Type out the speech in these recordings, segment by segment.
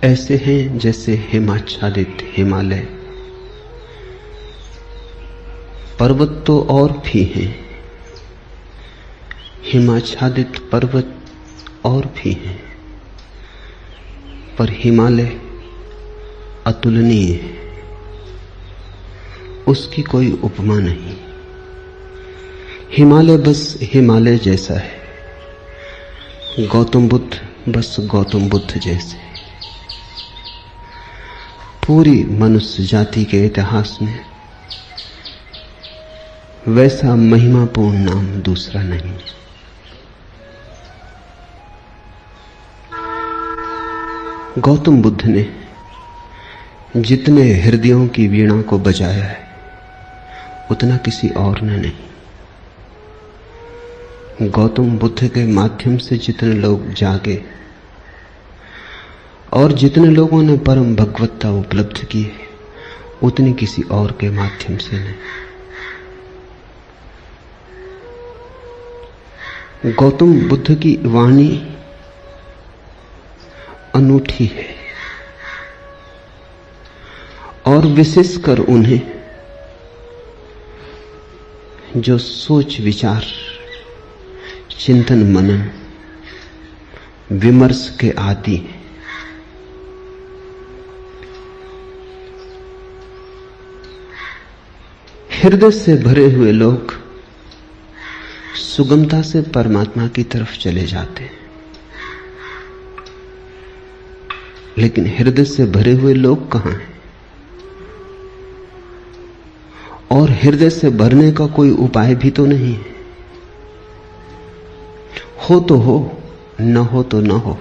ऐसे हैं जैसे हिमाच्छादित हिमालय। पर्वत तो और भी हैं, हिमाच्छादित पर्वत और भी हैं, पर हिमालय अतुलनीय है, उसकी कोई उपमा नहीं। हिमालय बस हिमालय जैसा है, गौतम बुद्ध बस गौतम बुद्ध जैसे। पूरी मनुष्य जाति के इतिहास में वैसा महिमापूर्ण नाम दूसरा नहीं। गौतम बुद्ध ने जितने हृदयों की वीणा को बजाया है उतना किसी और ने नहीं। गौतम बुद्ध के माध्यम से जितने लोग जागे और जितने लोगों ने परम भगवत्ता उपलब्ध की है उतनी किसी और के माध्यम से नहीं। गौतम बुद्ध की वाणी अनूठी है और विशेषकर उन्हें जो सोच विचार चिंतन मनन विमर्श के आदि हैं। हृदय से भरे हुए लोग सुगमता से परमात्मा की तरफ चले जाते हैं, लेकिन हृदय से भरे हुए लोग कहां हैं? और हृदय से भरने का कोई उपाय भी तो नहीं है। हो तो हो, न हो तो न हो,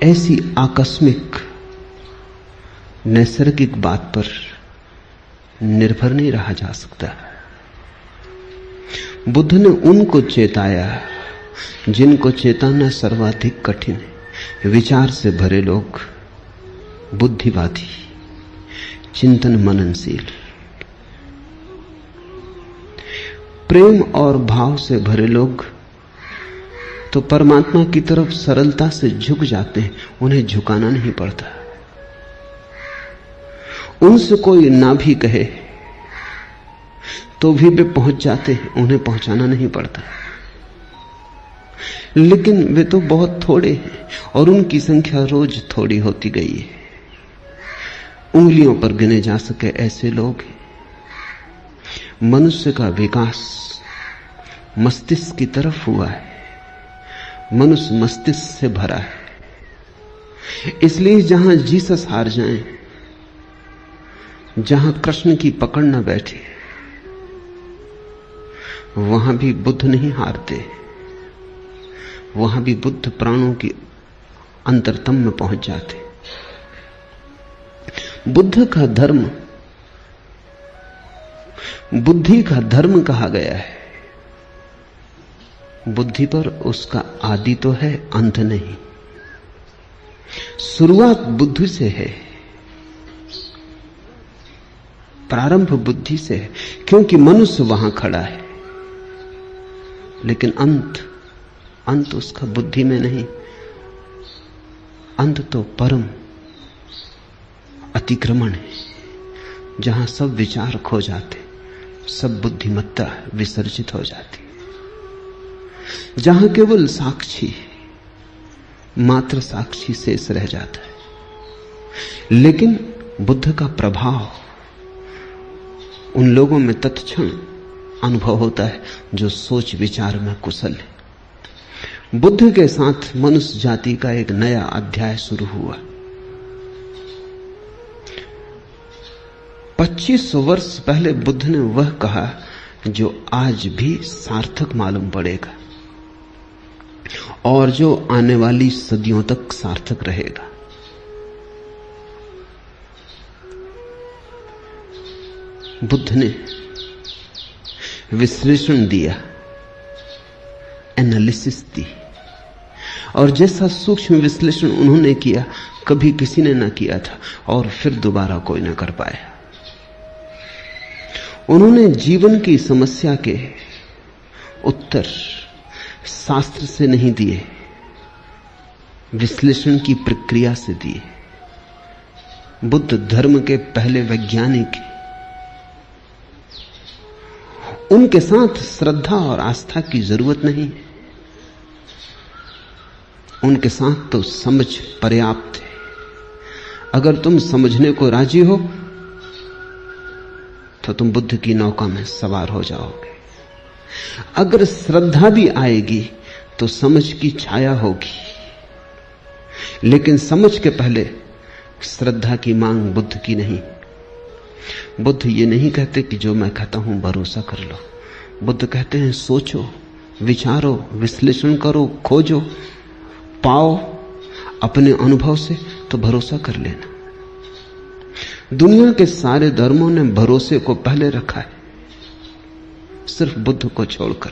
ऐसी आकस्मिक नैसर्गिक बात पर निर्भर नहीं रहा जा सकता। बुद्ध ने उनको चेताया जिनको चेताना सर्वाधिक कठिन है। विचार से भरे लोग, बुद्धिवादी, चिंतन मननशील, प्रेम और भाव से भरे लोग तो परमात्मा की तरफ सरलता से झुक जाते हैं, उन्हें झुकाना नहीं पड़ता। उनसे कोई ना भी कहे तो भी वे पहुंच जाते हैं, उन्हें पहुंचाना नहीं पड़ता। लेकिन वे तो बहुत थोड़े हैं और उनकी संख्या रोज थोड़ी होती गई है। उंगलियों पर गिने जा सके ऐसे लोग हैं। मनुष्य का विकास मस्तिष्क की तरफ हुआ है, मनुष्य मस्तिष्क से भरा है। इसलिए जहां जीसस हार जाएं, जहां कृष्ण की पकड़ न बैठे, वहां भी बुद्ध नहीं हारते। वहां भी बुद्ध प्राणों की अंतरतम में पहुंच जाते। बुद्ध का धर्म बुद्धि का धर्म कहा गया है। बुद्धि पर उसका आदि तो है, अंत नहीं। शुरुआत बुद्धि से है, प्रारंभ बुद्धि से है, क्योंकि मनुष्य वहां खड़ा है। लेकिन अंत उसका बुद्धि में नहीं। अंत तो परम अतिक्रमण है, जहां सब विचार खो जाते, सब बुद्धिमत्ता विसर्जित हो जाती, जहां केवल साक्षी, मात्र साक्षी शेष रह जाता है। लेकिन बुद्ध का प्रभाव उन लोगों में तत्क्षण अनुभव होता है जो सोच विचार में कुशल है। बुद्ध के साथ मनुष्य जाति का एक नया अध्याय शुरू हुआ। 2500 वर्ष पहले बुद्ध ने वह कहा जो आज भी सार्थक मालूम पड़ेगा और जो आने वाली सदियों तक सार्थक रहेगा। बुद्ध ने विश्लेषण दिया, एनालिसिस दी, और जैसा सूक्ष्म विश्लेषण उन्होंने किया कभी किसी ने ना किया था और फिर दोबारा कोई ना कर पाया। उन्होंने जीवन की समस्या के उत्तर शास्त्र से नहीं दिए, विश्लेषण की प्रक्रिया से दिए। बुद्ध धर्म के पहले वैज्ञानिक, उनके साथ श्रद्धा और आस्था की जरूरत नहीं, उनके साथ तो समझ पर्याप्त है। अगर तुम समझने को राजी हो तो तुम बुद्ध की नौका में सवार हो जाओगे। अगर श्रद्धा भी आएगी तो समझ की छाया होगी, लेकिन समझ के पहले श्रद्धा की मांग बुद्ध की नहीं। बुद्ध ये नहीं कहते कि जो मैं कहता हूं भरोसा कर लो। बुद्ध कहते हैं सोचो, विचारो, विश्लेषण करो, खोजो, पाओ अपने अनुभव से तो भरोसा कर लेना। दुनिया के सारे धर्मों ने भरोसे को पहले रखा है, सिर्फ बुद्ध को छोड़कर।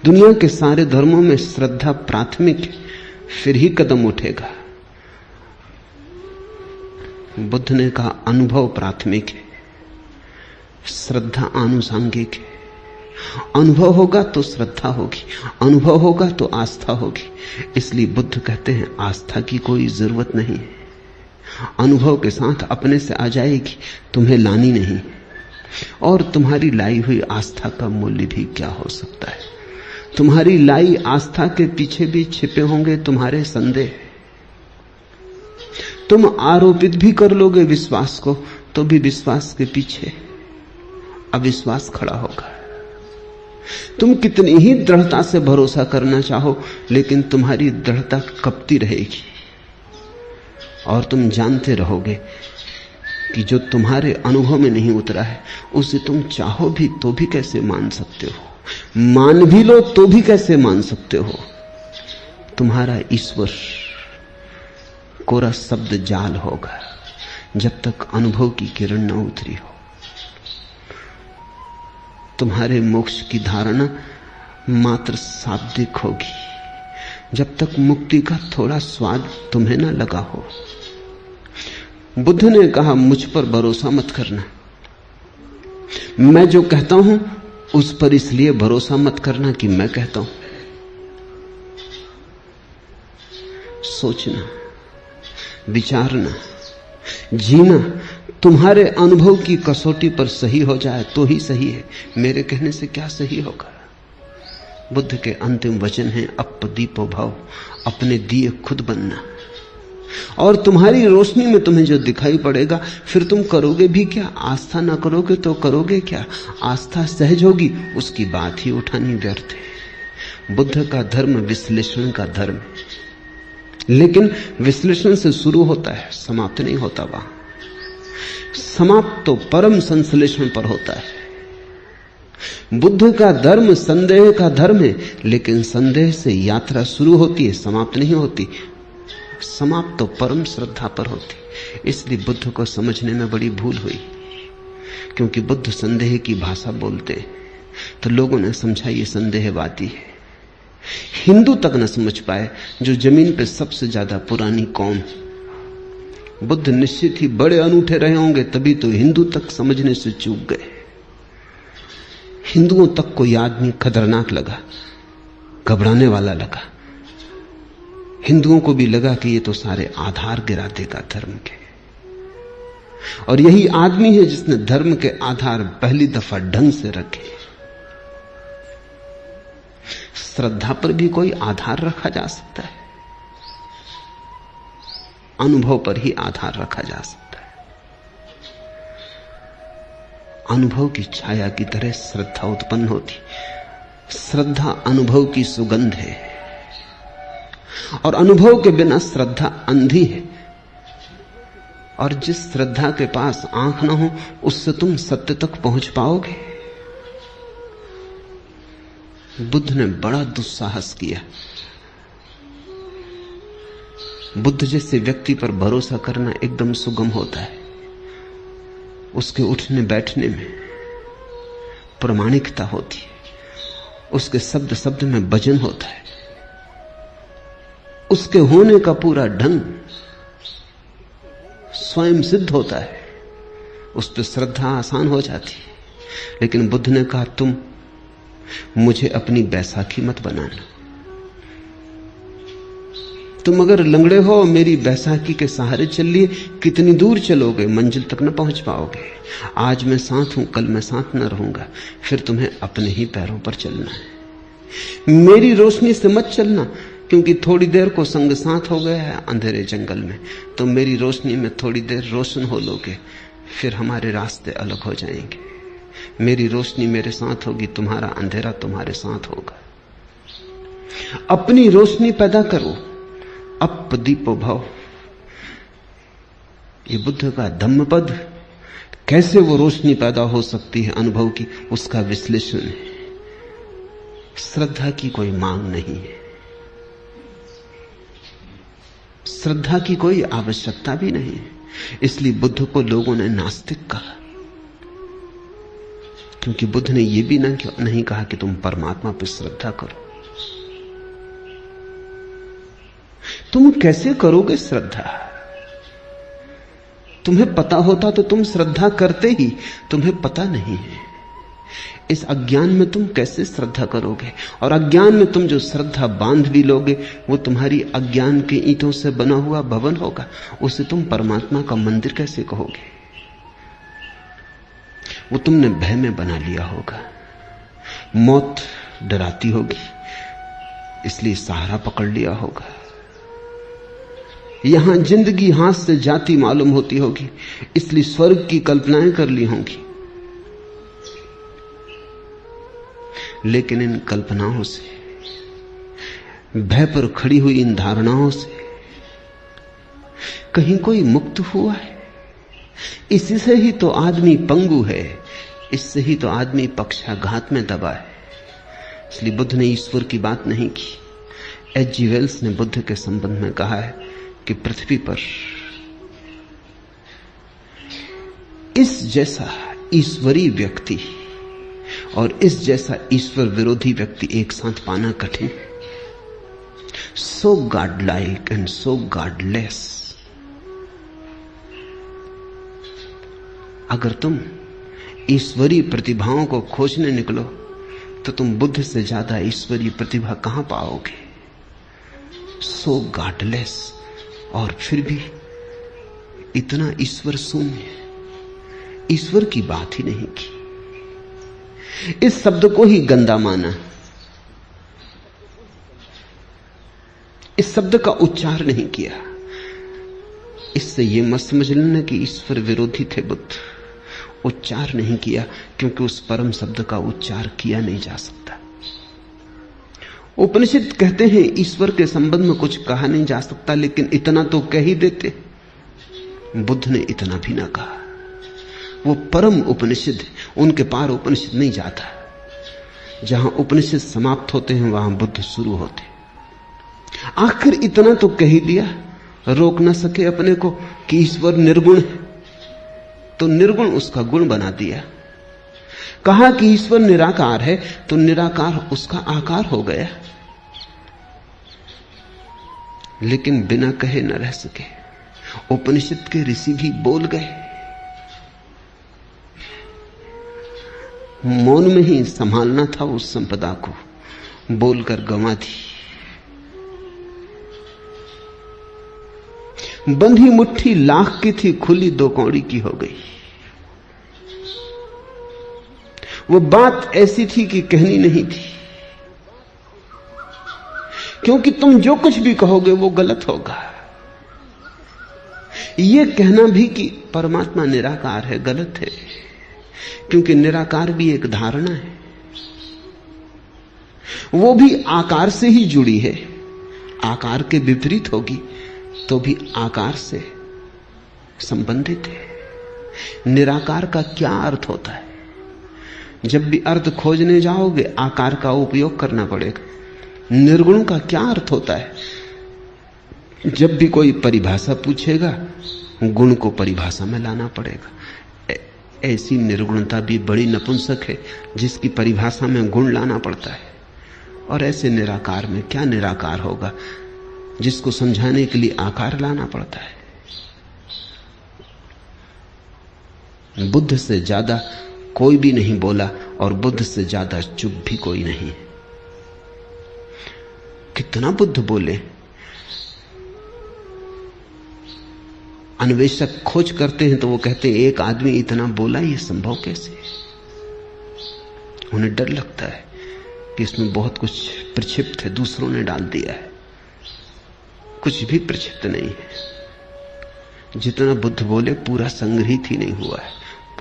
दुनिया के सारे धर्मों में श्रद्धा प्राथमिक है, फिर ही कदम उठेगा। बुद्ध ने कहा अनुभव प्राथमिक है, श्रद्धा आनुषंगिक है। अनुभव होगा तो श्रद्धा होगी, अनुभव होगा तो आस्था होगी। इसलिए बुद्ध कहते हैं आस्था की कोई जरूरत नहीं है, अनुभव के साथ अपने से आ जाएगी, तुम्हें लानी नहीं। और तुम्हारी लाई हुई आस्था का मूल्य भी क्या हो सकता है? तुम्हारी लाई आस्था के पीछे भी छिपे होंगे तुम्हारे संदेह। तुम आरोपित भी कर लोगे विश्वास को, तो भी विश्वास के पीछे अविश्वास खड़ा होगा। तुम कितनी ही दृढ़ता से भरोसा करना चाहो, लेकिन तुम्हारी दृढ़ता कपती रहेगी और तुम जानते रहोगे कि जो तुम्हारे अनुभव में नहीं उतरा है उसे तुम चाहो भी तो भी कैसे मान सकते हो, मान भी लो तो भी कैसे मान सकते हो। तुम्हारा ईश्वर कोरा शब्द जाल होगा जब तक अनुभव की किरण न उतरी हो। तुम्हारे मोक्ष की धारणा मात्र शाब्दिक होगी जब तक मुक्ति का थोड़ा स्वाद तुम्हें न लगा हो। बुद्ध ने कहा मुझ पर भरोसा मत करना, मैं जो कहता हूं उस पर इसलिए भरोसा मत करना कि मैं कहता हूं। सोचना, विचारना, जीना तुम्हारे अनुभव की कसौटी पर सही हो जाए तो ही सही है, मेरे कहने से क्या सही होगा। बुद्ध के अंतिम वचन हैं अपदीपो भव, अपने दिए खुद बनना। और तुम्हारी रोशनी में तुम्हें जो दिखाई पड़ेगा फिर तुम करोगे भी क्या? आस्था ना करोगे तो करोगे क्या? आस्था सहज होगी, उसकी बात ही उठानी व्यर्थ है। बुद्ध का धर्म विश्लेषण का धर्म है, लेकिन विश्लेषण से शुरू होता है, समाप्त नहीं होता। वहां समाप्त तो परम संश्लेषण पर होता है। बुद्ध का धर्म संदेह का धर्म है, लेकिन संदेह से यात्रा शुरू होती है, समाप्त नहीं होती। समाप्त तो परम श्रद्धा पर होती। इसलिए बुद्ध को समझने में बड़ी भूल हुई, क्योंकि बुद्ध संदेह की भाषा बोलते हैं तो लोगों ने समझा ये संदेहवादी है। हिंदू तक न समझ पाए, जो जमीन पे सबसे ज्यादा पुरानी कौम। बुद्ध निश्चित ही बड़े अनूठे रहे होंगे, तभी तो हिंदू तक समझने से चूक गए। हिंदुओं तक कोई आदमी खतरनाक लगा, घबराने वाला लगा। हिंदुओं को भी लगा कि ये तो सारे आधार गिरा देगा धर्म के। और यही आदमी है जिसने धर्म के आधार पहली दफा ढंग से रखे। श्रद्धा पर भी कोई आधार रखा जा सकता है, अनुभव पर ही आधार रखा जा सकता है। अनुभव की छाया की तरह श्रद्धा उत्पन्न होती। श्रद्धा अनुभव की सुगंध है, और अनुभव के बिना श्रद्धा अंधी है। और जिस श्रद्धा के पास आंख ना हो, उससे तुम सत्य तक पहुंच पाओगे? बुद्ध ने बड़ा दुस्साहस किया। बुद्ध जैसे व्यक्ति पर भरोसा करना एकदम सुगम होता है। उसके उठने बैठने में प्रामाणिकता होती है, उसके शब्द शब्द में वजन होता है, उसके होने का पूरा ढंग स्वयं सिद्ध होता है। उस पर श्रद्धा आसान हो जाती है। लेकिन बुद्ध ने कहा तुम मुझे अपनी बैसाखी मत बनाना, तुम अगर लंगड़े हो, मेरी बैसाखी के सहारे चल लिए, कितनी दूर चलोगे, मंजिल तक न पहुंच पाओगे। आज मैं साथ हूं, कल मैं साथ न रहूंगा, फिर तुम्हें अपने ही पैरों पर चलना है। मेरी रोशनी से मत चलना, क्योंकि थोड़ी देर को संग साथ हो गया है अंधेरे जंगल में, तो मेरी रोशनी में थोड़ी देर रोशन हो लोगे, फिर हमारे रास्ते अलग हो जाएंगे। मेरी रोशनी मेरे साथ होगी, तुम्हारा अंधेरा तुम्हारे साथ होगा। अपनी रोशनी पैदा करो, अप दीपो भव। ये बुद्ध का धम्मपद, कैसे वो रोशनी पैदा हो सकती है अनुभव की, उसका विश्लेषण है। श्रद्धा की कोई मांग नहीं है, श्रद्धा की कोई आवश्यकता भी नहीं है। इसलिए बुद्ध को लोगों ने नास्तिक कहा, क्योंकि बुद्ध ने यह भी नहीं कहा कि तुम परमात्मा पर श्रद्धा करो। तुम कैसे करोगे श्रद्धा? तुम्हें पता होता तो तुम श्रद्धा करते ही, तुम्हें पता नहीं है। इस अज्ञान में तुम कैसे श्रद्धा करोगे? और अज्ञान में तुम जो श्रद्धा बांध भी लोगे, वो तुम्हारी अज्ञान के ईंटों से बना हुआ भवन होगा। उसे तुम परमात्मा का मंदिर कैसे कहोगे? वो तुमने भय में बना लिया होगा। मौत डराती होगी, इसलिए सहारा पकड़ लिया होगा। यहां जिंदगी हाथ से जाती मालूम होती होगी, इसलिए स्वर्ग की कल्पनाएं कर ली होंगी। लेकिन इन कल्पनाओं से, भय पर खड़ी हुई इन धारणाओं से कहीं कोई मुक्त हुआ है? इसी से ही तो आदमी पंगु है, इससे ही तो आदमी पक्षाघात में दबा है। इसलिए बुद्ध ने ईश्वर की बात नहीं की। H.G. वेल्स ने बुद्ध के संबंध में कहा है कि पृथ्वी पर इस जैसा ईश्वरी व्यक्ति और इस जैसा ईश्वर विरोधी व्यक्ति एक साथ पाना कठिन। So godlike and so godless. अगर तुम ईश्वरीय प्रतिभाओं को खोजने निकलो तो तुम बुद्ध से ज्यादा ईश्वरीय प्रतिभा कहां पाओगे? सो गॉडलेस, और फिर भी इतना ईश्वर शून्य, ईश्वर की बात ही नहीं की। इस शब्द को ही गंदा माना, इस शब्द का उच्चार नहीं किया। इससे यह मत समझ लेना कि ईश्वर विरोधी थे बुद्ध। उच्चार नहीं किया क्योंकि उस परम शब्द का उच्चार किया नहीं जा सकता। उपनिषद कहते हैं ईश्वर के संबंध में कुछ कहा नहीं जा सकता, लेकिन इतना तो कह ही देते। बुद्ध ने इतना भी ना कहा। वो परम उपनिषद, उनके पार उपनिषद नहीं जाता। जहां उपनिषद समाप्त होते हैं वहां बुद्ध शुरू होते। आखिर इतना तो कह ही दिया, रोक ना सके अपने को कि ईश्वर निर्गुण है, तो निर्गुण उसका गुण बना दिया। कहा कि ईश्वर निराकार है, तो निराकार उसका आकार हो गया। लेकिन बिना कहे न रह सके। उपनिषद के ऋषि भी बोल गए, मौन में ही संभालना था उस संपदा को, बोलकर गंवा दी। बंधी मुट्ठी लाख की थी, खुली 2 कौड़ी की हो गई। वो बात ऐसी थी कि कहनी नहीं थी, क्योंकि तुम जो कुछ भी कहोगे वो गलत होगा। यह कहना भी कि परमात्मा निराकार है गलत है, क्योंकि निराकार भी एक धारणा है, वो भी आकार से ही जुड़ी है। आकार के विपरीत होगी तो भी आकार से संबंधित है। निराकार का क्या अर्थ होता है? जब भी अर्थ खोजने जाओगे आकार का उपयोग करना पड़ेगा। निर्गुण का क्या अर्थ होता है? जब भी कोई परिभाषा पूछेगा गुण को परिभाषा में लाना पड़ेगा। ऐसी निर्गुणता भी बड़ी नपुंसक है जिसकी परिभाषा में गुण लाना पड़ता है। और ऐसे निराकार में क्या निराकार होगा जिसको समझाने के लिए आकार लाना पड़ता है। बुद्ध से ज्यादा कोई भी नहीं बोला और बुद्ध से ज्यादा चुप भी कोई नहीं। कितना बुद्ध बोले, अन्वेषक खोज करते हैं तो वो कहते हैं एक आदमी इतना बोला, ये संभव कैसे? उन्हें डर लगता है कि इसमें बहुत कुछ प्रक्षिप्त है, दूसरों ने डाल दिया है। कुछ भी प्रक्षिप्त नहीं है। जितना बुद्ध बोले पूरा संग्रहित ही नहीं हुआ है।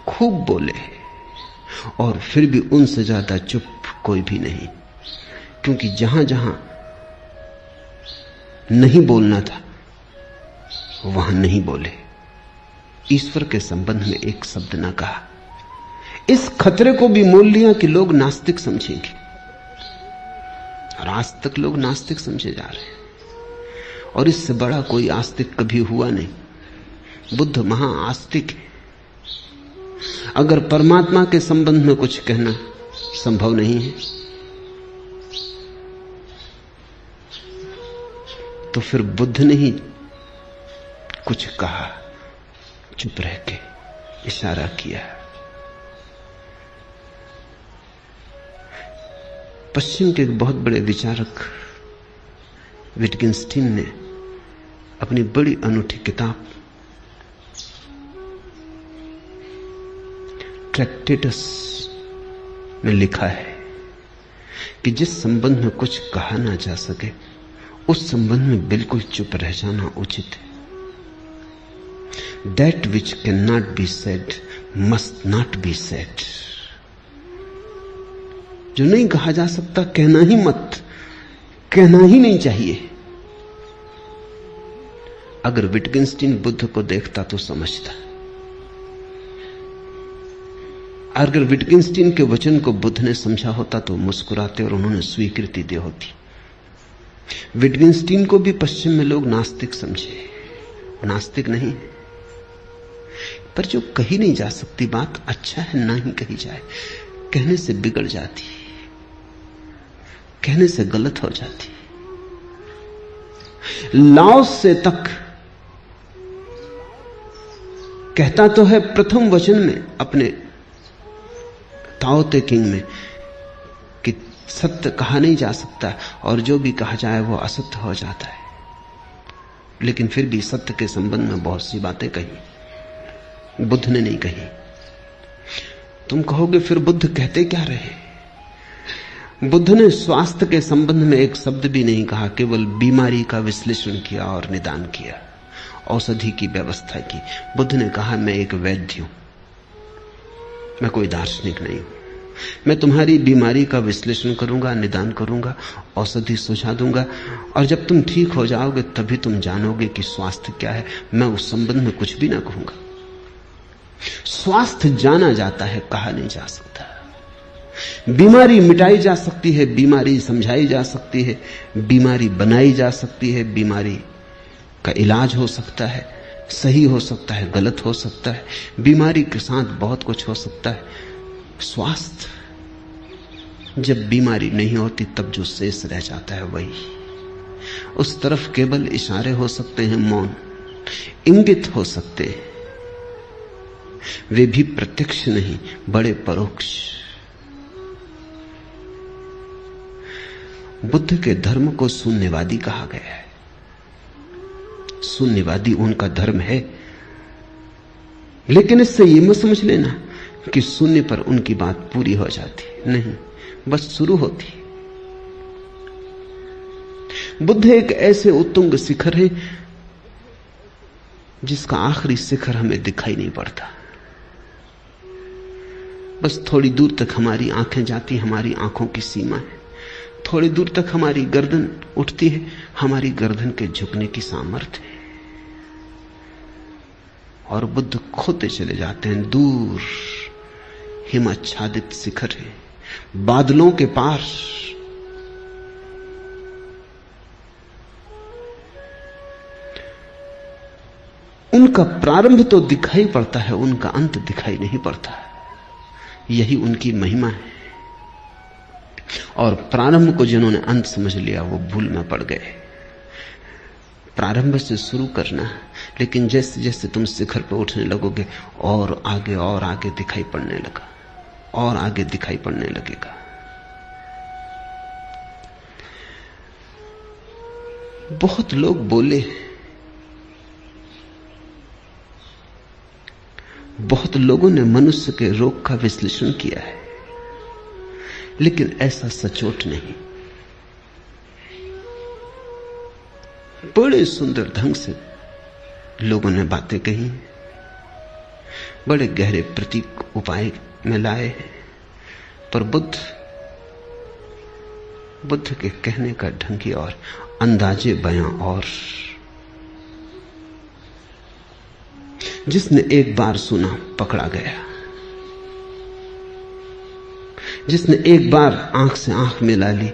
खूब बोले और फिर भी उनसे ज्यादा चुप कोई भी नहीं, क्योंकि जहां जहां नहीं बोलना था वहां नहीं बोले। ईश्वर के संबंध में एक शब्द ना कहा। इस खतरे को भी मोल लिया कि लोग नास्तिक समझेंगे, और आज तक लोग नास्तिक समझे जा रहे हैं, और इससे बड़ा कोई आस्तिक कभी हुआ नहीं। बुद्ध महाआस्तिक है। अगर परमात्मा के संबंध में कुछ कहना संभव नहीं है तो फिर बुद्ध ने ही कुछ कहा, चुप रह के इशारा किया। पश्चिम के एक बहुत बड़े विचारक विटगेंस्टीन ने अपनी बड़ी अनूठी किताब ट्रैक्टेटस में लिखा है कि जिस संबंध में कुछ कहा ना जा सके उस संबंध में बिल्कुल चुप रह जाना उचित है। That which cannot be said must not be said। जो नहीं कहा जा सकता कहना ही मत, कहना ही नहीं चाहिए। अगर विटगेंस्टीन बुद्ध को देखता तो समझता। अगर विटगेंस्टीन के वचन को बुद्ध ने समझा होता तो मुस्कुराते और उन्होंने स्वीकृति दी होती। विटगेंस्टीन को भी पश्चिम में लोग नास्तिक समझे, नास्तिक नहीं, पर जो कही नहीं जा सकती बात अच्छा है ना ही कही जाए। कहने से बिगड़ जाती, कहने से गलत हो जाती। लाओस से तक कहता तो है प्रथम वचन में अपने ताओ ते किंग में कि सत्य कहा नहीं जा सकता और जो भी कहा जाए वो असत्य हो जाता है, लेकिन फिर भी सत्य के संबंध में बहुत सी बातें कही, बुद्ध ने नहीं कही। तुम कहोगे फिर बुद्ध कहते क्या रहे? बुद्ध ने स्वास्थ्य के संबंध में एक शब्द भी नहीं कहा, केवल बीमारी का विश्लेषण किया और निदान किया, औषधि की व्यवस्था की। बुद्ध ने कहा मैं एक वैद्य हूं, मैं कोई दार्शनिक नहीं हूं। मैं तुम्हारी बीमारी का विश्लेषण करूंगा, निदान करूंगा, औषधि सुझा दूंगा, और जब तुम ठीक हो जाओगे तभी तुम जानोगे कि स्वास्थ्य क्या है। मैं उस संबंध में कुछ भी ना कहूंगा। स्वास्थ्य जाना जाता है, कहा नहीं जा सकता। बीमारी मिटाई जा सकती है, बीमारी समझाई जा सकती है, बीमारी बनाई जा सकती है, बीमारी का इलाज हो सकता है, सही हो सकता है, गलत हो सकता है, बीमारी के साथ बहुत कुछ हो सकता है। स्वास्थ्य जब बीमारी नहीं होती तब जो शेष रह जाता है वही, उस तरफ केवल इशारे हो सकते हैं, मौन इंगित हो सकते हैं, वे भी प्रत्यक्ष नहीं, बड़े परोक्ष। बुद्ध के धर्म को शून्यवादी कहा गया है। शून्यवादी उनका धर्म है, लेकिन इससे यह मत समझ लेना कि शून्य पर उनकी बात पूरी हो जाती, नहीं, बस शुरू होती। बुद्ध एक ऐसे उत्तुंग शिखर है जिसका आखिरी शिखर हमें दिखाई नहीं पड़ता। बस थोड़ी दूर तक हमारी आंखें जाती, हमारी आंखों की सीमा है। थोड़ी दूर तक हमारी गर्दन उठती है, हमारी गर्दन के झुकने की सामर्थ्य है। और बुद्ध खोते चले जाते हैं। दूर हिमाच्छादित शिखर है, बादलों के पार। उनका प्रारंभ तो दिखाई पड़ता है, उनका अंत दिखाई नहीं पड़ता। यही उनकी महिमा है। और प्रारंभ को जिन्होंने अंत समझ लिया वो भूल में पड़ गए। प्रारंभ से शुरू करना, लेकिन जैसे जैसे तुम शिखर पर उठने लगोगे और आगे दिखाई पड़ने लगा, और आगे दिखाई पड़ने लगेगा। बहुत लोग बोले लोगों ने मनुष्य के रोग का विश्लेषण किया है, लेकिन ऐसा सचोट नहीं। बड़े सुंदर ढंग से लोगों ने बातें कही, बड़े गहरे प्रतीक उपाय में लाए हैं, पर बुद्ध के कहने का ढंग ही और, अंदाजे बयां और। जिसने एक बार सुना पकड़ा गया, जिसने एक बार आंख से आंख मिला ली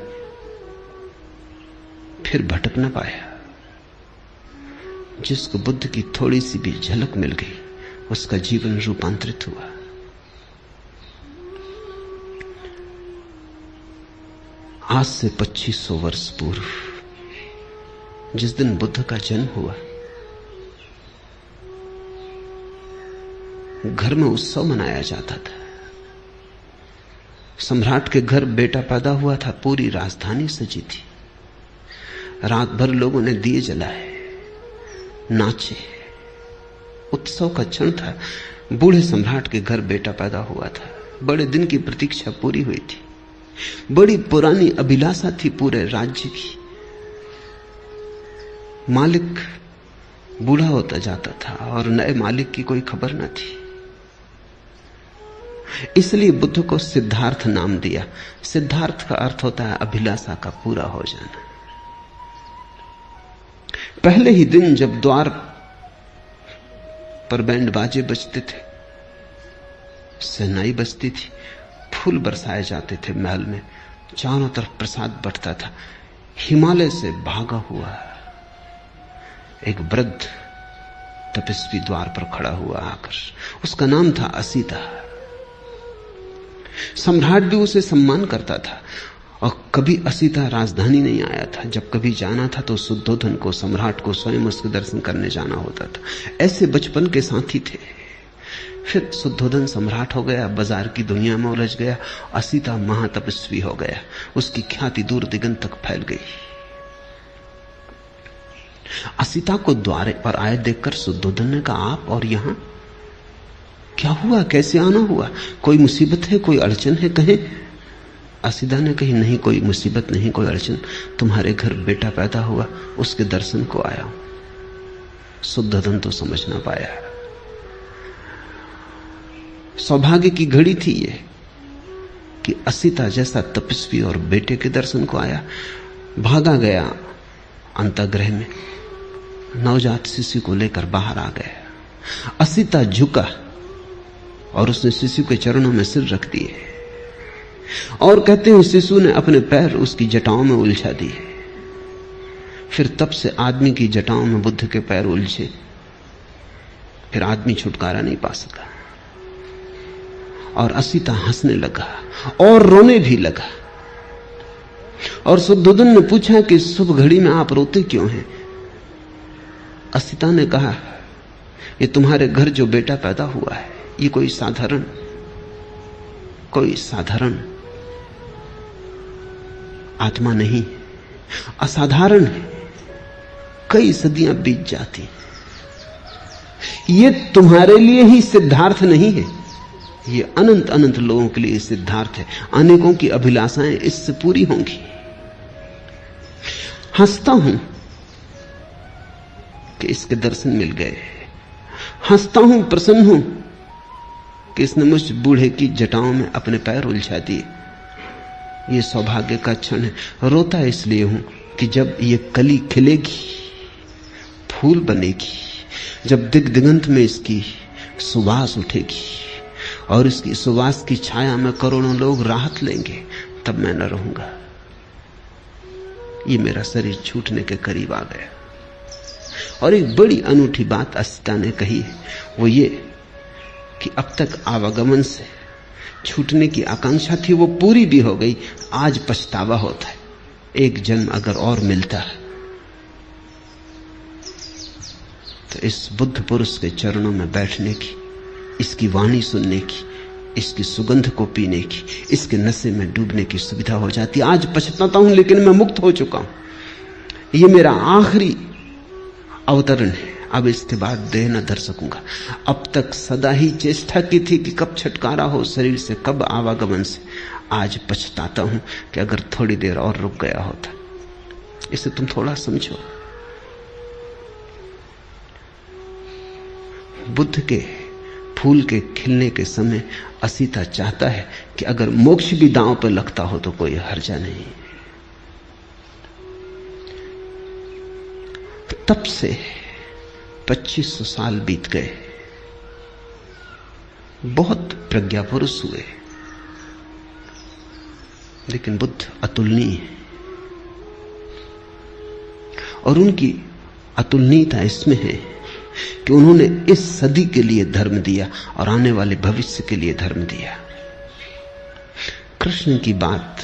फिर भटक न पाया। जिसको बुद्ध की थोड़ी सी भी झलक मिल गई उसका जीवन रूपांतरित हुआ। आज से 2500 वर्ष पूर्व जिस दिन बुद्ध का जन्म हुआ, घर में उत्सव मनाया जाता था। सम्राट के घर बेटा पैदा हुआ था, पूरी राजधानी सजी थी। रात भर लोगों ने दिए जलाए, नाचे, उत्सव का क्षण था। बूढ़े सम्राट के घर बेटा पैदा हुआ था, बड़े दिन की प्रतीक्षा पूरी हुई थी। बड़ी पुरानी अभिलाषा थी पूरे राज्य की। मालिक बूढ़ा होता जाता था और नए मालिक की कोई खबर न थी। इसलिए बुद्ध को सिद्धार्थ नाम दिया। सिद्धार्थ का अर्थ होता है अभिलाषा का पूरा हो जाना। पहले ही दिन जब द्वार पर बैंड बाजे बजते थे, शहनाई बजती थी, फूल बरसाए जाते थे महल में, चारों तरफ प्रसाद बंटता था, हिमालय से भागा हुआ एक वृद्ध तपस्वी द्वार पर खड़ा हुआ आकर। उसका नाम था असीता। सम्राट भी उसे सम्मान करता था और कभी असीता राजधानी नहीं आया था। जब कभी जाना था तो शुद्धोधन को, सम्राट को स्वयं उसके दर्शन करने जाना होता था। ऐसे बचपन के साथी थे। फिर शुद्धोधन सम्राट हो गया, बाजार की दुनिया में उलझ गया। असीता महातपस्वी हो गया, उसकी ख्याति दूर दिगंत तक फैल गई। असीता को द्वार पर आए देखकर शुद्धोधन ने कहा, आप और यहां क्या हुआ, कैसे आना हुआ? कोई मुसीबत है, कोई अड़चन है? कहें। असीता ने कही, नहीं कोई मुसीबत नहीं, कोई अड़चन, तुम्हारे घर बेटा पैदा हुआ, उसके दर्शन को आया हूं। शुद्धोधन तो समझ ना पाया। सौभाग्य की घड़ी थी ये कि असीता जैसा तपस्वी और बेटे के दर्शन को आया। भागा गया अंतःगृह में, नवजात शिशु को लेकर बाहर आ गया। असीता झुका और उसने शिशु के चरणों में सिर रख दिए और कहते हैं शिशु ने अपने पैर उसकी जटाओं में उलझा दिए। फिर तब से आदमी की जटाओं में बुद्ध के पैर उलझे। फिर आदमी छुटकारा नहीं पा सका और असीता हंसने लगा और रोने भी लगा। और शुद्धोधन ने पूछा कि शुभ घड़ी में आप रोते क्यों हैं? असीता ने कहा, ये तुम्हारे घर जो बेटा पैदा हुआ है, ये कोई साधारण आत्मा नहीं, असाधारण है। कई सदियां बीत जाती, ये तुम्हारे लिए ही सिद्धार्थ नहीं है, ये अनंत अनंत लोगों के लिए सिद्धार्थ है। अनेकों की अभिलाषाएं इससे पूरी होंगी। हंसता हूं कि इसके दर्शन मिल गए, हंसता हूं, प्रसन्न हूं कि इसने मुझ बूढ़े की जटाओं में अपने पैर उलझा दिए। ये सौभाग्य का क्षण है। रोता इसलिए हूं कि जब ये कली खिलेगी, फूल बनेगी, जब दिगंत में इसकी सुवास उठेगी और इसकी सुवास की छाया में करोड़ों लोग राहत लेंगे, तब मैं न रहूंगा। ये मेरा शरीर छूटने के करीब आ गया। और एक बड़ी अनूठी बात असीता ने कही है, वो ये कि अब तक आवागमन से छूटने की आकांक्षा थी, वो पूरी भी हो गई। आज पछतावा होता है, एक जन्म अगर और मिलता है तो इस बुद्ध पुरुष के चरणों में बैठने की, इसकी वाणी सुनने की, इसकी सुगंध को पीने की, इसके नशे में डूबने की सुविधा हो जाती। आज पछताता हूं, लेकिन मैं मुक्त हो चुका हूं। ये मेरा आखिरी अवतरण है, अब इसके बाद देह न धर सकूंगा। अब तक सदा ही चेष्टा की थी कि कब छुटकारा हो शरीर से, कब आवागमन से। आज पछताता हूं कि अगर थोड़ी देर और रुक गया होता। इसे तुम थोड़ा समझो। बुद्ध के फूल के खिलने के समय असीता चाहता है कि अगर मोक्ष भी दांव पर लगता हो तो कोई हर्जा नहीं। तब से 2500 साल बीत गए, बहुत प्रज्ञा पुरुष हुए, लेकिन बुद्ध अतुलनीय है। और उनकी अतुलनीयता इसमें है कि उन्होंने इस सदी के लिए धर्म दिया और आने वाले भविष्य के लिए धर्म दिया। कृष्ण की बात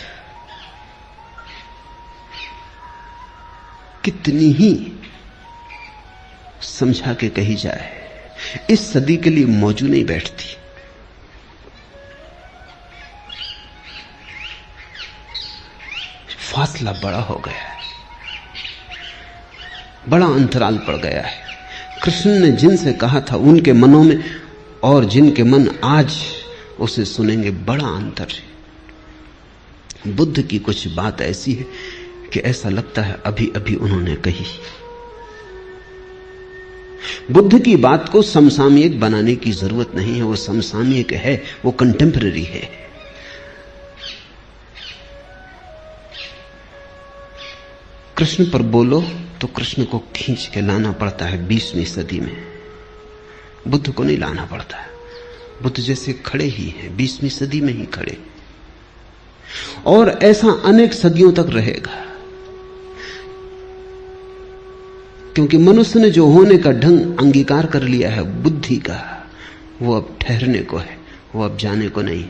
कितनी ही समझा के कही जाए, इस सदी के लिए मौजू नहीं बैठती। फासला बड़ा हो गया है, बड़ा अंतराल पड़ गया है। कृष्ण ने जिनसे कहा था उनके मनों में और जिनके मन आज उसे सुनेंगे, बड़ा अंतर है। बुद्ध की कुछ बात ऐसी है कि ऐसा लगता है अभी अभी उन्होंने कही। बुद्ध की बात को समसामयिक बनाने की जरूरत नहीं है, वो समसामयिक है, वो कंटेम्पररी है। कृष्ण पर बोलो तो कृष्ण को खींच के लाना पड़ता है 20वीं सदी में, बुद्ध को नहीं लाना पड़ता है। बुद्ध जैसे खड़े ही हैं, 20वीं सदी में ही खड़े, और ऐसा अनेक सदियों तक रहेगा। क्योंकि मनुष्य ने जो होने का ढंग अंगीकार कर लिया है बुद्धि का, वो अब ठहरने को है, वो अब जाने को नहीं।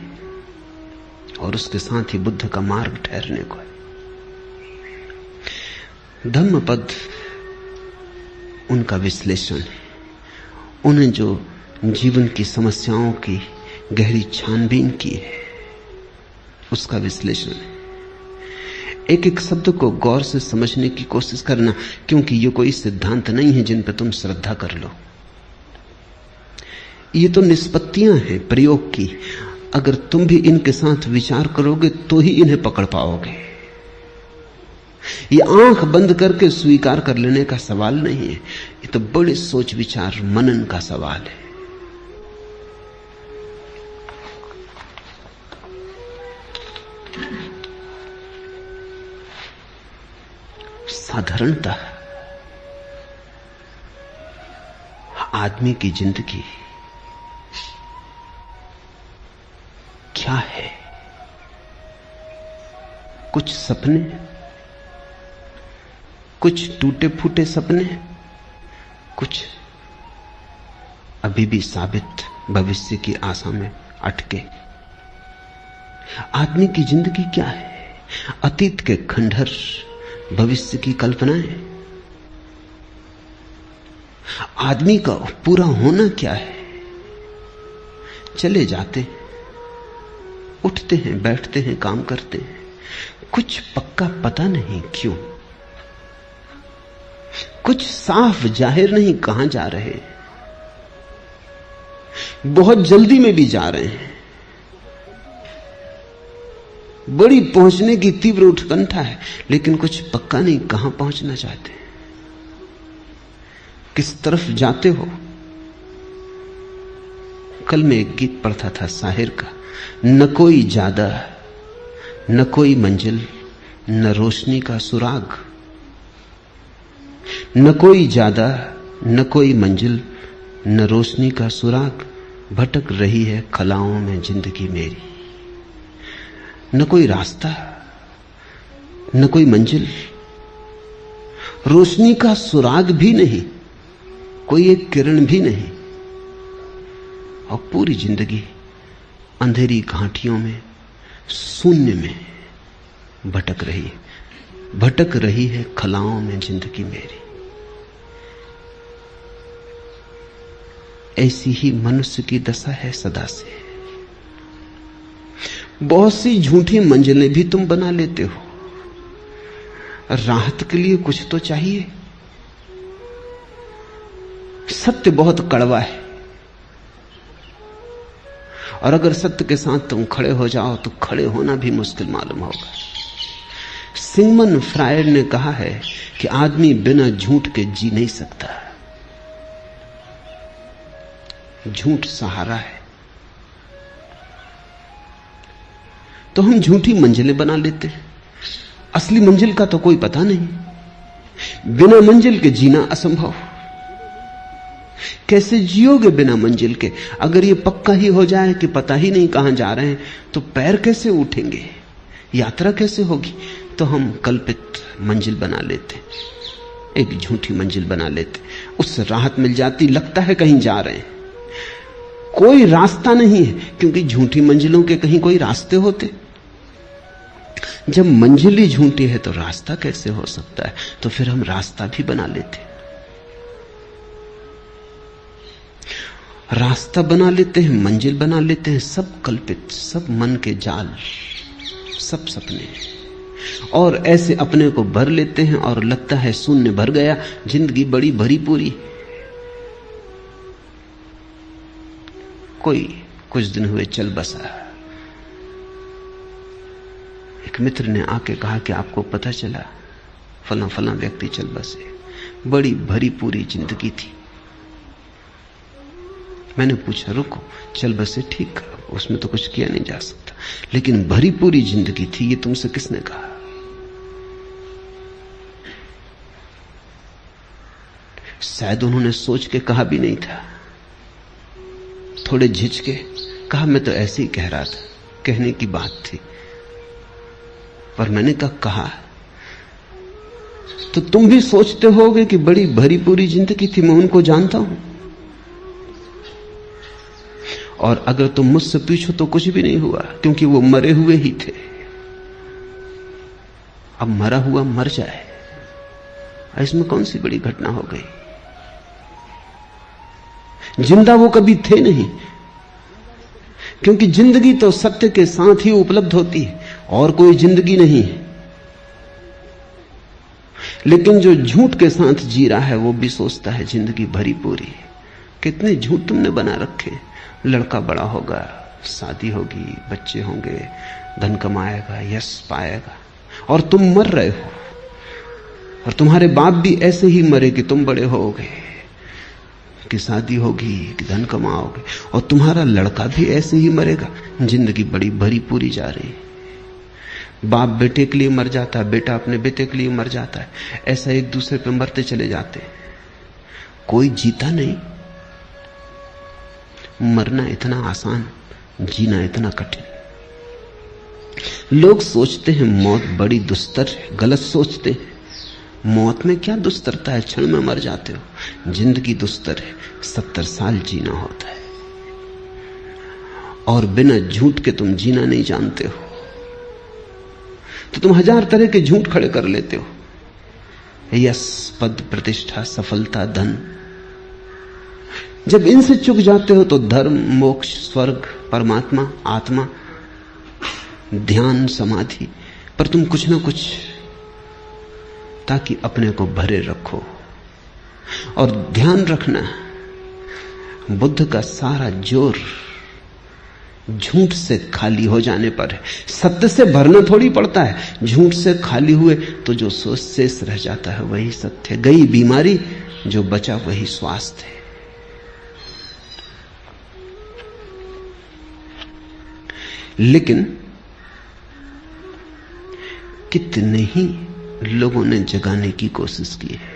और उसके साथ ही बुद्ध का मार्ग ठहरने को है। धम्मपद उनका विश्लेषण है। उन्हें जो जीवन की समस्याओं की गहरी छानबीन की है उसका विश्लेषण है। एक एक शब्द को गौर से समझने की कोशिश करना, क्योंकि ये कोई सिद्धांत नहीं है जिन पर तुम श्रद्धा कर लो। ये तो निष्पत्तियां हैं प्रयोग की। अगर तुम भी इनके साथ विचार करोगे तो ही इन्हें पकड़ पाओगे। ये आंख बंद करके स्वीकार कर लेने का सवाल नहीं है, ये तो बड़े सोच विचार मनन का सवाल है। साधारणतः आदमी की जिंदगी क्या है? कुछ सपने, कुछ टूटे फूटे सपने, कुछ अभी भी साबित भविष्य की आशा में अटके। आदमी की जिंदगी क्या है? अतीत के खंडहर, भविष्य की कल्पनाएं। आदमी का पूरा होना क्या है? चले जाते, उठते हैं, बैठते हैं, काम करते हैं, कुछ पक्का पता नहीं क्यों, कुछ साफ जाहिर नहीं कहां जा रहे, बहुत जल्दी में भी जा रहे हैं, बड़ी पहुंचने की तीव्र उत्कंठा है, लेकिन कुछ पक्का नहीं कहां पहुंचना चाहते, किस तरफ जाते हो। कल मैं एक गीत पढ़ता था शाहिर का, न कोई ज्यादा न कोई मंजिल, न रोशनी का सुराग, न कोई ज्यादा न कोई मंजिल, न रोशनी का सुराग, भटक रही है खलाओं में जिंदगी मेरी। न कोई रास्ता, न कोई मंजिल, रोशनी का सुराग भी नहीं, कोई एक किरण भी नहीं, और पूरी जिंदगी अंधेरी घाटियों में, शून्य में भटक रही है, भटक रही है खलाओं में जिंदगी मेरी। ऐसी ही मनुष्य की दशा है सदा से। बहुत सी झूठी मंजिलें भी तुम बना लेते हो, राहत के लिए कुछ तो चाहिए। सत्य बहुत कड़वा है, और अगर सत्य के साथ तुम खड़े हो जाओ तो खड़े होना भी मुश्किल मालूम होगा। सिगमंड फ्रायड ने कहा है कि आदमी बिना झूठ के जी नहीं सकता। झूठ सहारा है। तो हम झूठी मंजिलें बना लेते हैं, असली मंजिल का तो कोई पता नहीं। बिना मंजिल के जीना असंभव। कैसे जियोगे बिना मंजिल के? अगर ये पक्का ही हो जाए कि पता ही नहीं कहां जा रहे हैं, तो पैर कैसे उठेंगे, यात्रा कैसे होगी? तो हम कल्पित मंजिल बना लेते, एक झूठी मंजिल बना लेते, उससे राहत मिल जाती, लगता है कहीं जा रहे हैं। कोई रास्ता नहीं है, क्योंकि झूठी मंजिलों के कहीं कोई रास्ते होते? जब मंजिल ही झूठी है तो रास्ता कैसे हो सकता है? तो फिर हम रास्ता भी बना लेते, रास्ता बना लेते हैं, मंजिल बना लेते हैं, सब कल्पित, सब मन के जाल, सब सपने। और ऐसे अपने को भर लेते हैं और लगता है शून्य भर गया, जिंदगी बड़ी भरी पूरी। कोई कुछ दिन हुए चल बसा, एक मित्र ने आके कहा कि आपको पता चला फला फला व्यक्ति चल बसे, बड़ी भरी पूरी जिंदगी थी। मैंने पूछा रुको, चल बसे ठीक, उसमें तो कुछ किया नहीं जा सकता, लेकिन भरी पूरी जिंदगी थी, ये तुमसे किसने कहा? शायद उन्होंने सोच के कहा भी नहीं था, थोड़े झिझके कहा मैं तो ऐसे ही कह रहा था, कहने की बात थी। पर मैंने कहा तो तुम भी सोचते होगे कि बड़ी भरी पूरी जिंदगी थी, मैं उनको जानता हूं। और अगर तुम मुझसे पूछो तो कुछ भी नहीं हुआ, क्योंकि वो मरे हुए ही थे। अब मरा हुआ मर जाए, इसमें कौन सी बड़ी घटना हो गई? जिंदा वो कभी थे नहीं, क्योंकि जिंदगी तो सत्य के साथ ही उपलब्ध होती है, और कोई जिंदगी नहीं है। लेकिन जो झूठ के साथ जी रहा है वो भी सोचता है जिंदगी भरी पूरी है। कितने झूठ तुमने बना रखे। लड़का बड़ा होगा, शादी होगी, बच्चे होंगे, धन कमाएगा, यश पाएगा, और तुम मर रहे हो। और तुम्हारे बाप भी ऐसे ही मरे कि तुम बड़े होगे, कि शादी होगी, कि धन कमाओगे, और तुम्हारा लड़का भी ऐसे ही मरेगा। जिंदगी बड़ी भरी पूरी जा रही है। बाप बेटे के लिए मर जाता है, बेटा अपने बेटे के लिए मर जाता है, ऐसा एक दूसरे पे मरते चले जाते हैं। कोई जीता नहीं। मरना इतना आसान, जीना इतना कठिन। लोग सोचते हैं मौत बड़ी दुस्तर है, गलत सोचते हैं। मौत में क्या दुस्तरता है, क्षण में मर जाते हो। जिंदगी दुस्तर है, 70 साल जीना होता है, और बिना झूठ के तुम जीना नहीं जानते हो, तो तुम 1000 तरह के झूठ खड़े कर लेते हो। यश, पद, प्रतिष्ठा, सफलता, धन। जब इनसे चूक जाते हो तो धर्म, मोक्ष, स्वर्ग, परमात्मा, आत्मा, ध्यान, समाधि पर तुम कुछ ना कुछ, ताकि अपने को भरे रखो। और ध्यान रखना, बुद्ध का सारा जोर झूठ से खाली हो जाने पर है। सत्य से भरना थोड़ी पड़ता है। झूठ से खाली हुए तो जो शेष रह जाता है वही सत्य। गई बीमारी, जो बचा वही स्वास्थ्य है। लेकिन कितने ही लोगों ने जगाने की कोशिश की है,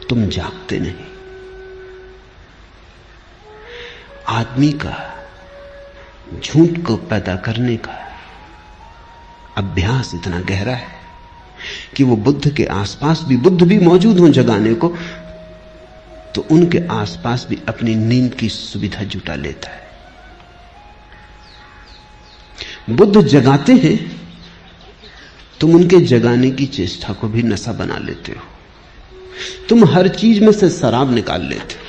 तुम जागते नहीं। आदमी का झूठ को पैदा करने का अभ्यास इतना गहरा है कि वो बुद्ध के आसपास भी, बुद्ध भी मौजूद हों जगाने को, तो उनके आसपास भी अपनी नींद की सुविधा जुटा लेता है। बुद्ध जगाते हैं, तुम उनके जगाने की चेष्टा को भी नशा बना लेते हो। तुम हर चीज में से शराब निकाल लेते हो।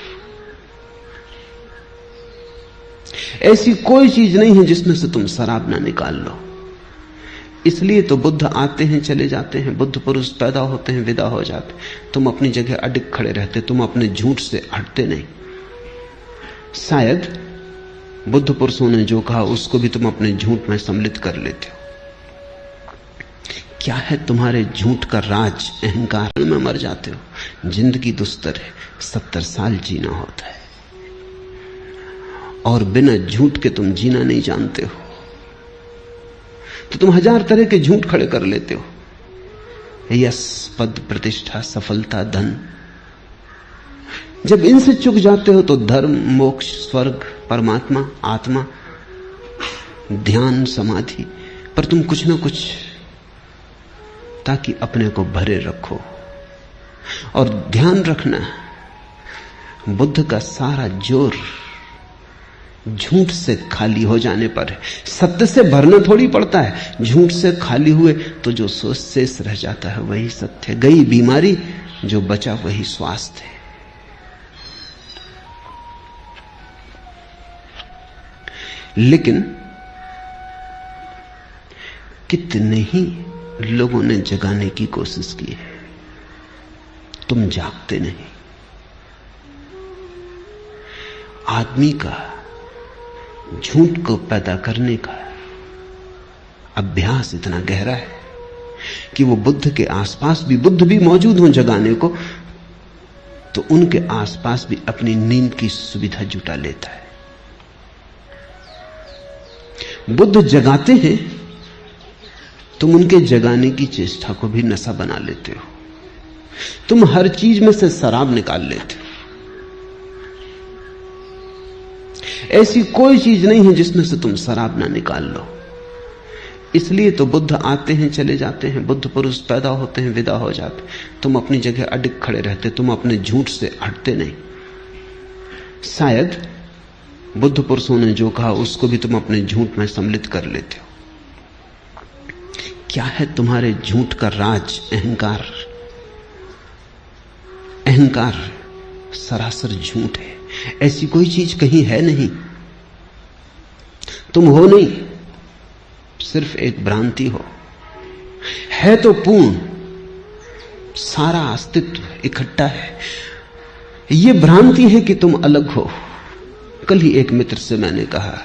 ऐसी कोई चीज नहीं है जिसमें से तुम शराब ना निकाल लो। इसलिए तो बुद्ध आते हैं चले जाते हैं, बुद्ध पुरुष पैदा होते हैं विदा हो जाते। तुम अपनी जगह अडिग खड़े रहते, तुम अपने झूठ से हटते नहीं। शायद बुद्ध पुरुषों ने जो कहा उसको भी तुम अपने झूठ में सम्मिलित कर लेते हो। क्या है तुम्हारे झूठ का राज? अहंकार में मर जाते हो। जिंदगी दुस्तर है, 70 साल जीना होता है और बिना झूठ के तुम जीना नहीं जानते हो, तो तुम 1000 तरह के झूठ खड़े कर लेते हो। यश, पद, प्रतिष्ठा, सफलता, धन। जब इनसे चूक जाते हो तो धर्म, मोक्ष, स्वर्ग, परमात्मा, आत्मा, ध्यान, समाधि पर तुम कुछ ना कुछ ताकि अपने को भरे रखो। और ध्यान रखना, बुद्ध का सारा जोर झूठ से खाली हो जाने पर है। सत्य से भरना थोड़ी पड़ता है। झूठ से खाली हुए तो जो शेष रह जाता है वही सत्य। गई बीमारी, जो बचा वही स्वास्थ्य है। लेकिन कितने ही लोगों ने जगाने की कोशिश की है, तुम जागते नहीं। आदमी का झूठ को पैदा करने का अभ्यास इतना गहरा है कि वो बुद्ध के आसपास भी, बुद्ध भी मौजूद हों जगाने को, तो उनके आसपास भी अपनी नींद की सुविधा जुटा लेता है। बुद्ध जगाते हैं, तुम उनके जगाने की चेष्टा को भी नशा बना लेते हो। तुम हर चीज में से शराब निकाल लेते हो। ऐसी कोई चीज नहीं है जिसमें से तुम शराब ना निकाल लो। इसलिए तो बुद्ध आते हैं चले जाते हैं, बुद्ध पुरुष पैदा होते हैं विदा हो जाते। तुम अपनी जगह अडिग खड़े रहते, तुम अपने झूठ से हटते नहीं। शायद बुद्ध पुरुषों ने जो कहा उसको भी तुम अपने झूठ में सम्मिलित कर लेते हो। क्या है तुम्हारे झूठ का राज? अहंकार। अहंकार सरासर झूठ है। ऐसी कोई चीज कहीं है नहीं। तुम हो नहीं, सिर्फ एक भ्रांति हो। है तो पूर्ण, सारा अस्तित्व इकट्ठा है। यह भ्रांति है कि तुम अलग हो। कल ही एक मित्र से मैंने कहा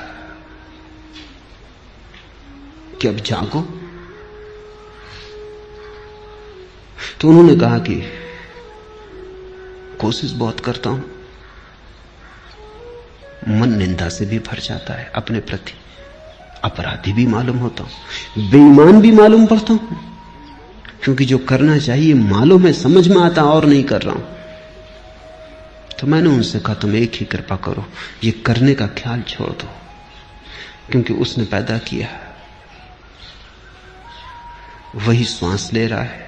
कि अब जागो, तो उन्होंने कहा कि कोशिश बहुत करता हूं, मन निंदा से भी भर जाता है, अपने प्रति अपराधी भी मालूम होता हूं, बेईमान भी मालूम पड़ता हूं, क्योंकि जो करना चाहिए मालूम है, समझ में आता और नहीं कर रहा हूं। तो मैंने उनसे कहा तुम एक ही कृपा करो, ये करने का ख्याल छोड़ दो, क्योंकि उसने पैदा किया, वही श्वास ले रहा है,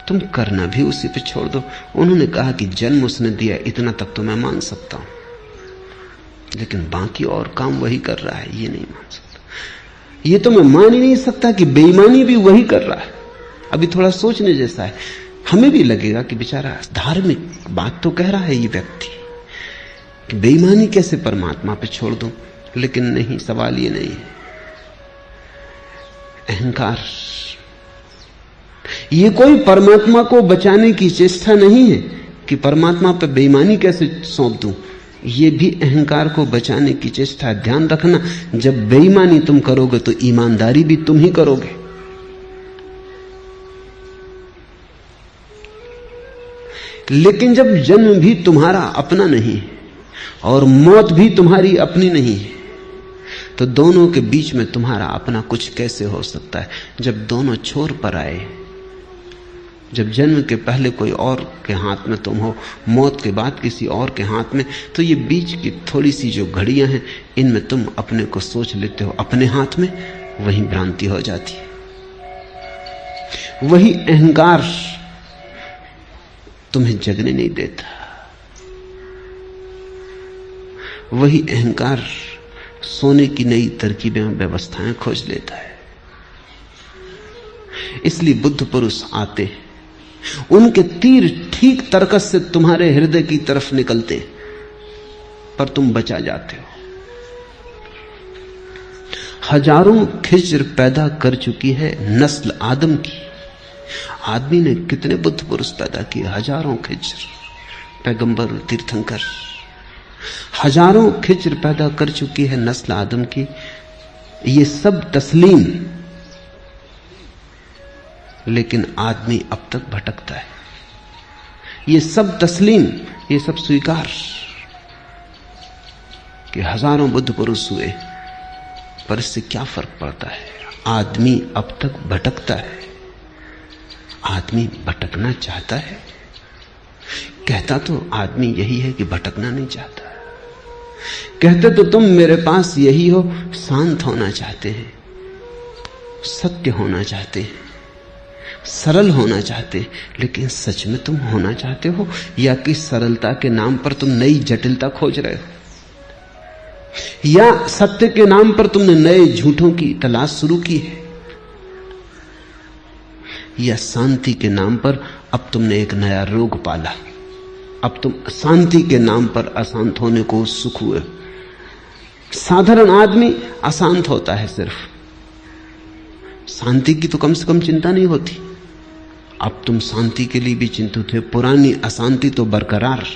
तुम करना भी उसी पे छोड़ दो। उन्होंने कहा कि जन्म उसने दिया, इतना तक तो मैं मान सकता हूं, लेकिन बाकी और काम वही कर रहा है, ये नहीं मान सकता। ये तो मैं मान ही नहीं सकता कि बेईमानी भी वही कर रहा है। अभी थोड़ा सोचने जैसा है। हमें भी लगेगा कि बेचारा धार्मिक बात तो कह रहा है ये व्यक्ति, कि बेईमानी कैसे परमात्मा पे छोड़ दूं, लेकिन नहीं, सवाल ये नहीं है। अहंकार, ये कोई परमात्मा को बचाने की चेष्टा नहीं है कि परमात्मा पे बेईमानी कैसे सौंप दूं। ये भी अहंकार को बचाने की चेष्टा है। ध्यान रखना, जब बेईमानी तुम करोगे तो ईमानदारी भी तुम ही करोगे। लेकिन जब जन्म भी तुम्हारा अपना नहीं है और मौत भी तुम्हारी अपनी नहीं है, तो दोनों के बीच में तुम्हारा अपना कुछ कैसे हो सकता है? जब दोनों छोर पर आए, जब जन्म के पहले कोई और के हाथ में तुम हो, मौत के बाद किसी और के हाथ में, तो ये बीच की थोड़ी सी जो घड़ियां हैं, इनमें तुम अपने को सोच लेते हो अपने हाथ में, वही भ्रांति हो जाती है। वही अहंकार तुम्हें जगने नहीं देता। वही अहंकार सोने की नई तरकीबें व्यवस्थाएं खोज लेता है। इसलिए बुद्ध पुरुष आते हैं, उनके तीर ठीक तरकस से तुम्हारे हृदय की तरफ निकलते हैं, पर तुम बचा जाते हो। हजारों खिज्र पैदा कर चुकी है नस्ल आदम की। आदमी ने कितने बुद्ध पुरुष पैदा किए, हजारों खिज्र, पैगंबर, तीर्थंकर, हजारों खिज्र पैदा कर चुकी है नस्ल आदम की। ये सब तस्लीम, लेकिन आदमी अब तक भटकता है। ये सब तस्लीम, ये सब स्वीकार कि हजारों बुद्ध पुरुष हुए, पर इससे क्या फर्क पड़ता है? आदमी अब तक भटकता है। आदमी भटकना चाहता है। कहता तो आदमी यही है कि भटकना नहीं चाहता। कहते तो तुम मेरे पास यही हो, शांत होना चाहते हैं, सत्य होना चाहते हैं, सरल होना चाहते हैं। लेकिन सच में तुम होना चाहते हो, या कि सरलता के नाम पर तुम नई जटिलता खोज रहे हो, या सत्य के नाम पर तुमने नए झूठों की तलाश शुरू की है, या शांति के नाम पर अब तुमने एक नया रोग पाला। अब तुम शांति के नाम पर अशांत होने को उत्सुक हुए। साधारण आदमी अशांत होता है, सिर्फ शांति की तो कम से कम चिंता नहीं होती। अब तुम शांति के लिए भी चिंतित हो। पुरानी अशांति तो बरकरार,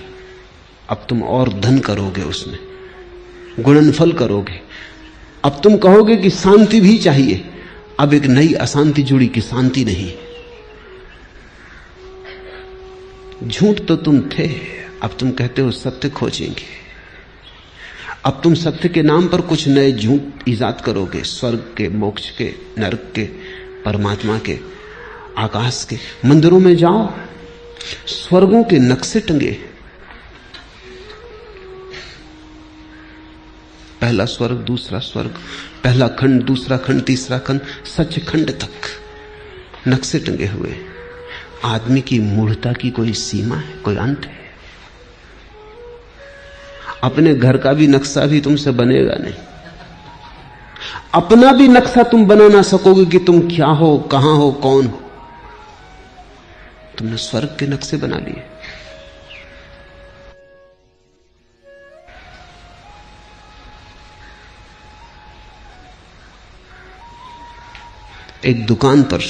अब तुम और धन करोगे, उसमें गुणनफल करोगे। अब तुम कहोगे कि शांति भी चाहिए। अब एक नई अशांति जुड़ी कि शांति नहीं। झूठ तो तुम थे, अब तुम कहते हो सत्य खोजेंगे। अब तुम सत्य के नाम पर कुछ नए झूठ ईजाद करोगे, स्वर्ग के, मोक्ष के, नरक के, परमात्मा के, आकाश के। मंदिरों में जाओ, स्वर्गों के नक्शे टंगे, पहला स्वर्ग, दूसरा स्वर्ग, पहला खंड, दूसरा खंड, तीसरा खंड, सचखंड तक नक्शे टंगे हुए। आदमी की मूढ़ता की कोई सीमा है, कोई अंत है? अपने घर का भी नक्शा भी तुमसे बनेगा नहीं। अपना भी नक्शा तुम बना ना सकोगे कि तुम क्या हो, कहां हो, कौन हो। तुमने स्वर्ग के नक्शे बना लिए। एक दुकान पर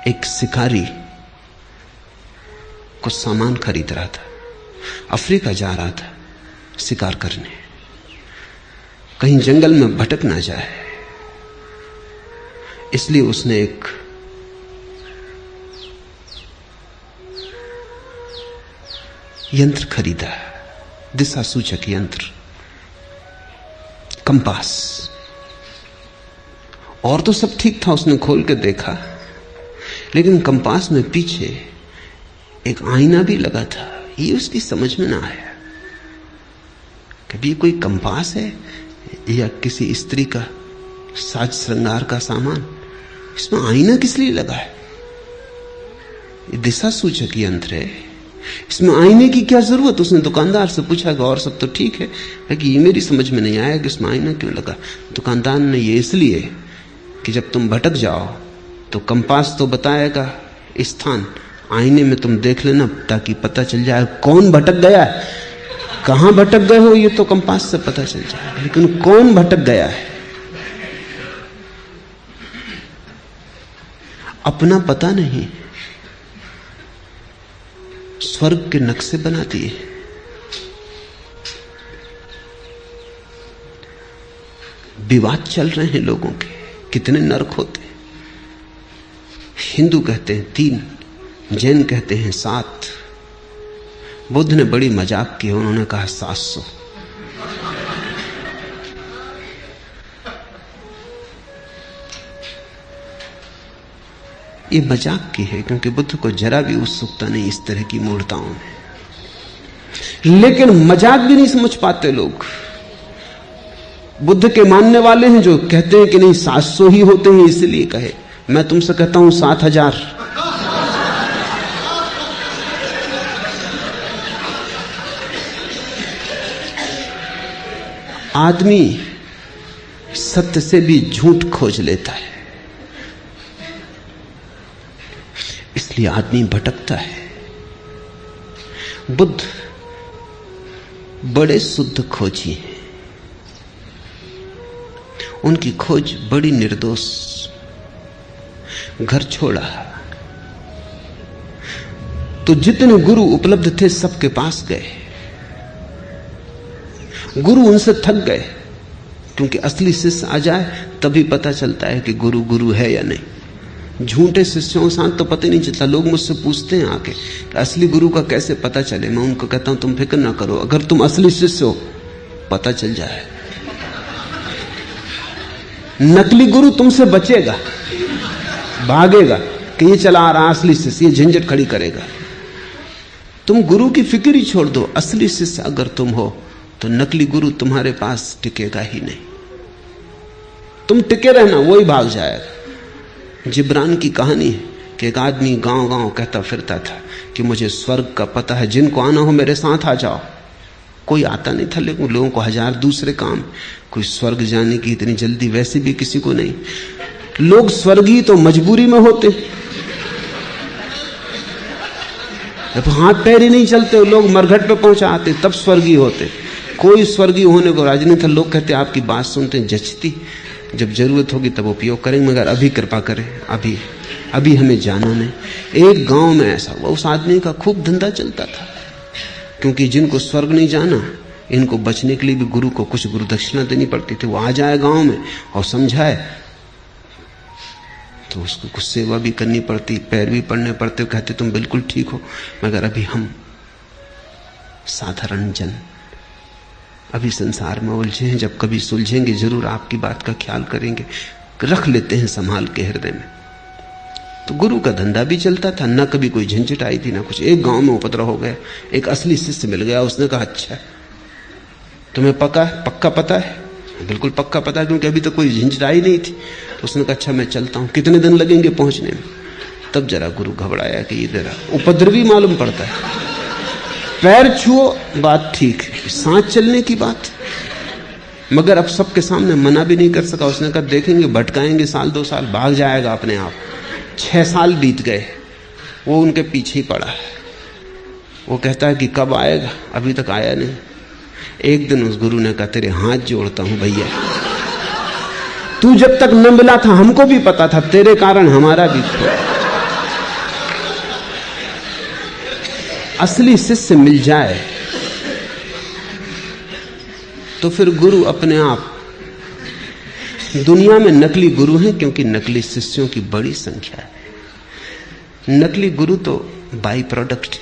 एक शिकारी कुछ सामान खरीद रहा था। अफ्रीका जा रहा था शिकार करने, कहीं जंगल में भटक ना जाए, इसलिए उसने एक यंत्र खरीदा, दिशा सूचक यंत्र, कंपास। और तो सब ठीक था, उसने खोल के देखा, लेकिन कंपास में पीछे एक आईना भी लगा था। ये उसकी समझ में ना आया। कभी कोई कंपास है या किसी स्त्री का साज श्रृंगार का सामान, इसमें आईना किस लिए लगा है? ये दिशा सूचक यंत्र है, इसमें आईने की क्या जरूरत? उसने दुकानदार से पूछा कि और सब तो ठीक है, लेकिन ये मेरी समझ में नहीं आया कि इसमें आईना क्यों लगा। दुकानदार ने, ये इसलिए कि जब तुम भटक जाओ तो कंपास तो बताएगा स्थान, आईने में तुम देख लेना ताकि पता चल जाए कौन भटक गया है। कहां भटक गए हो ये तो कंपास से पता चल जाए, लेकिन कौन भटक गया है अपना पता नहीं। स्वर्ग के नक्शे बना दिए। विवाद चल रहे हैं लोगों के, कितने नरक होते हैं। हिंदू कहते हैं 3, जैन कहते हैं 7। बुद्ध ने बड़ी मजाक की, उन्होंने कहा 700। ये मजाक की है, क्योंकि बुद्ध को जरा भी उत्सुकता नहीं इस तरह की मूर्ताओं में। लेकिन मजाक भी नहीं समझ पाते लोग। बुद्ध के मानने वाले हैं जो कहते हैं कि नहीं 700 ही होते हैं, इसलिए कहे। मैं तुमसे कहता हूं 7000। आदमी सत्य से भी झूठ खोज लेता है, इसलिए आदमी भटकता है। बुद्ध बड़े शुद्ध खोजी हैं। उनकी खोज बड़ी निर्दोष। घर छोड़ा तो जितने गुरु उपलब्ध थे सबके पास गए। गुरु उनसे थक गए, क्योंकि असली शिष्य आ जाए तभी पता चलता है कि गुरु गुरु है या नहीं। झूठे शिष्यों के साथ तो पता ही नहीं चलता। लोग मुझसे पूछते हैं आके असली गुरु का कैसे पता चले। मैं उनको कहता हूं तुम फिक्र ना करो, अगर तुम असली शिष्य हो पता चल जाए। नकली गुरु तुमसे बचेगा, भागेगा कि ये चला आ रहा असली शिष्य, ये झंझट खड़ी करेगा। तुम गुरु की फिक्र ही छोड़ दो। असली शिष्य अगर तुम हो तो नकली गुरु तुम्हारे पास टिकेगा ही नहीं। तुम टिके रहना, वो ही भाग जाएगा। जिब्रान की कहानी है कि एक आदमी गांव गांव कहता फिरता था कि मुझे स्वर्ग का पता है, जिनको आना हो मेरे साथ आ जाओ। कोई आता नहीं था, लेकिन लोगों को हजार दूसरे काम। कोई स्वर्ग जाने की इतनी जल्दी वैसे भी किसी को नहीं। लोग स्वर्गीय तो मजबूरी में होते, जब हाथ पैर ही नहीं चलते लोग मरघट पे पहुंचा आते तब स्वर्गीय होते। कोई स्वर्गीय होने को राजी नहीं था। लोग कहते आपकी बात सुनते हैं जचती, जब जरूरत होगी तब उपयोग करेंगे, मगर अभी कृपा करें, अभी हमें जाना नहीं। एक गांव में ऐसा हुआ, उस आदमी का खूब धंधा चलता था, क्योंकि जिनको स्वर्ग नहीं जाना इनको बचने के लिए भी गुरु को कुछ गुरु दक्षिणा देनी पड़ती थी। वो आ जाए गांव में और समझाए तो उसको कुछ सेवा भी करनी पड़ती, पैर भी पड़ने पड़ते। कहते तुम बिल्कुल ठीक हो, मगर अभी हम साधारण जन अभी संसार में उलझे हैं, जब कभी सुलझेंगे जरूर आपकी बात का ख्याल करेंगे, रख लेते हैं संभाल के हृदय में। तो गुरु का धंधा भी चलता था, ना कभी कोई झंझट आई थी ना कुछ। एक गांव में उपद्रव हो गया, एक असली शिष्य मिल गया। उसने कहा अच्छा तुम्हें पक्का पता है? बिल्कुल पक्का पता है, क्योंकि अभी तक कोई झंझट आई नहीं थी। तो उसने कहा अच्छा मैं चलता हूं, कितने दिन लगेंगे पहुंचने में? तब जरा गुरु घबराया कि ये जरा उपद्रवी मालूम पड़ता है। पैर छुओ बात ठीक है, सांस चलने की बात, मगर अब सबके सामने मना भी नहीं कर सका। उसने कहा देखेंगे भटकाएंगे, साल 2 साल भाग जाएगा अपने आप। 6 साल बीत गए, वो उनके पीछे ही पड़ा है। वो कहता है कि कब आएगा, अभी तक आया नहीं। एक दिन उस गुरु ने कहा तेरे हाथ जोड़ता हूं भैया, तू जब तक न मिला था हमको भी पता था, तेरे कारण हमारा भी था। असली शिष्य मिल जाए तो फिर गुरु अपने आप। दुनिया में नकली गुरु हैं क्योंकि नकली शिष्यों की बड़ी संख्या है। नकली गुरु तो बाई प्रोडक्ट,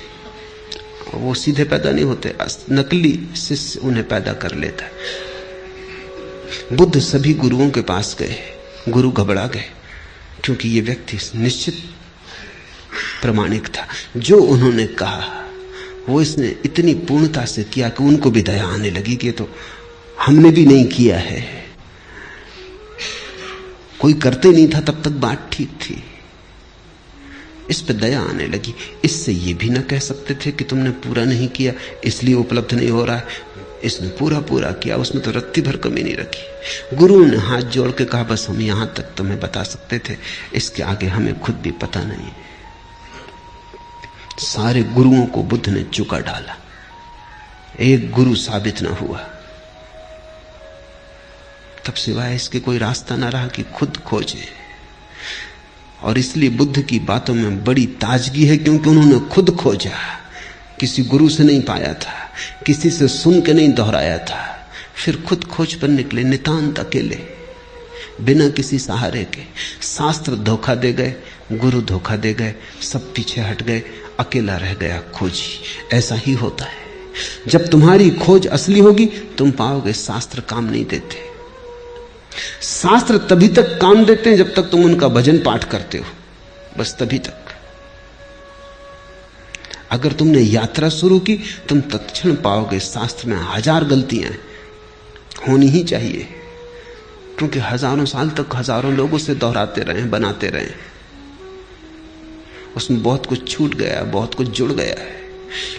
वो सीधे पैदा नहीं होते, नकली शिष्य उन्हें पैदा कर लेता है। बुद्ध सभी गुरुओं के पास गए, गुरु घबरा गए, क्योंकि ये व्यक्ति निश्चित प्रमाणिक था। जो उन्होंने कहा वो इसने इतनी पूर्णता से किया कि उनको भी दया आने लगी कि तो हमने भी नहीं किया है। कोई करते नहीं था तब तक बात ठीक थी, इस पे दया आने लगी। इससे ये भी ना कह सकते थे कि तुमने पूरा नहीं किया इसलिए उपलब्ध नहीं हो रहा है। इसने पूरा किया, उसमें तो रत्ती भर कमी नहीं रखी। गुरु ने हाथ जोड़ के कहा बस हम यहां तक तुम्हें बता सकते थे, इसके आगे हमें खुद भी पता नहीं है। सारे गुरुओं को बुद्ध ने चुका डाला, एक गुरु साबित ना हुआ। तब सिवाय इसके कोई रास्ता ना रहा कि खुद खोजे। और इसलिए बुद्ध की बातों में बड़ी ताजगी है, क्योंकि उन्होंने खुद खोजा, किसी गुरु से नहीं पाया था, किसी से सुन के नहीं दोहराया था। फिर खुद खोज पर निकले, नितांत अकेले, बिना किसी सहारे के। शास्त्र धोखा दे गए, गुरु धोखा दे गए, सब पीछे हट गए, अकेला रह गया खोजी। ऐसा ही होता है, जब तुम्हारी खोज असली होगी तुम पाओगे शास्त्र काम नहीं देते। शास्त्र तभी तक काम देते हैं जब तक तुम उनका भजन पाठ करते हो, बस तभी तक। अगर तुमने यात्रा शुरू की तुम तत्क्षण पाओगे शास्त्र में 1000 गलतियां होनी ही चाहिए, क्योंकि हजारों साल तक हजारों लोगों से दोहराते रहे, बनाते रहे, उसमें बहुत कुछ छूट गया, बहुत कुछ जुड़ गया है।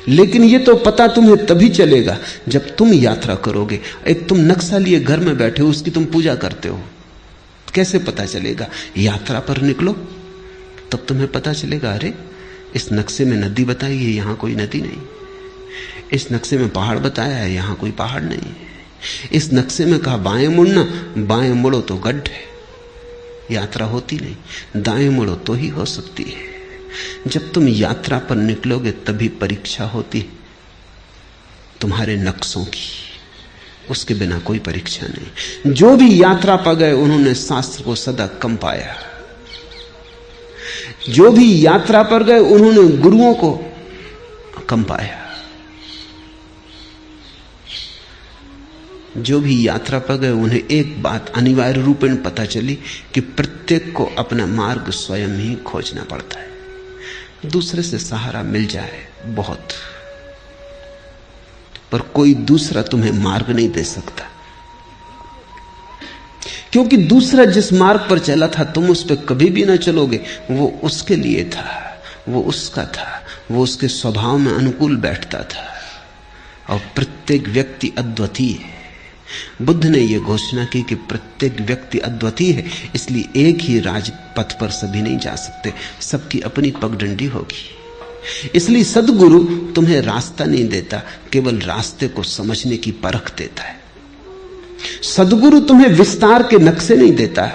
लेकिन ये तो पता तुम्हें तभी चलेगा जब तुम यात्रा करोगे। एक तुम नक्शा लिए घर में बैठे हो, उसकी तुम पूजा करते हो, कैसे पता चलेगा? यात्रा पर निकलो तब तुम्हें पता चलेगा, अरे इस नक्शे में नदी बताई है, यहां कोई नदी नहीं। इस नक्शे में पहाड़ बताया है, यहां कोई पहाड़ नहीं। इस नक्शे में कहा बाएं मुड़ना, बाएं मुड़ो तो गड्ढे, यात्रा होती नहीं। दाएं मुड़ो तो ही हो सकती है। जब तुम यात्रा पर निकलोगे तभी परीक्षा होती है तुम्हारे नक्शों की, उसके बिना कोई परीक्षा नहीं। जो भी यात्रा पर गए उन्होंने शास्त्र को सदा कम पाया। जो भी यात्रा पर गए उन्होंने गुरुओं को कम पाया। जो भी यात्रा पर गए उन्हें एक बात अनिवार्य रूपेण पता चली कि प्रत्येक को अपना मार्ग स्वयं ही खोजना पड़ता है। दूसरे से सहारा मिल जाए बहुत, पर कोई दूसरा तुम्हें मार्ग नहीं दे सकता, क्योंकि दूसरा जिस मार्ग पर चला था तुम उस पर कभी भी ना चलोगे। वो उसके लिए था, वो उसका था, वो उसके स्वभाव में अनुकूल बैठता था। और प्रत्येक व्यक्ति अद्वितीय है। बुद्ध ने यह घोषणा की कि प्रत्येक व्यक्ति अद्वितीय है, इसलिए एक ही राजपथ पर सभी नहीं जा सकते, सबकी अपनी पगडंडी होगी। इसलिए सद्गुरु तुम्हें रास्ता नहीं देता, केवल रास्ते को समझने की परख देता है। सद्गुरु तुम्हें विस्तार के नक्शे नहीं देता,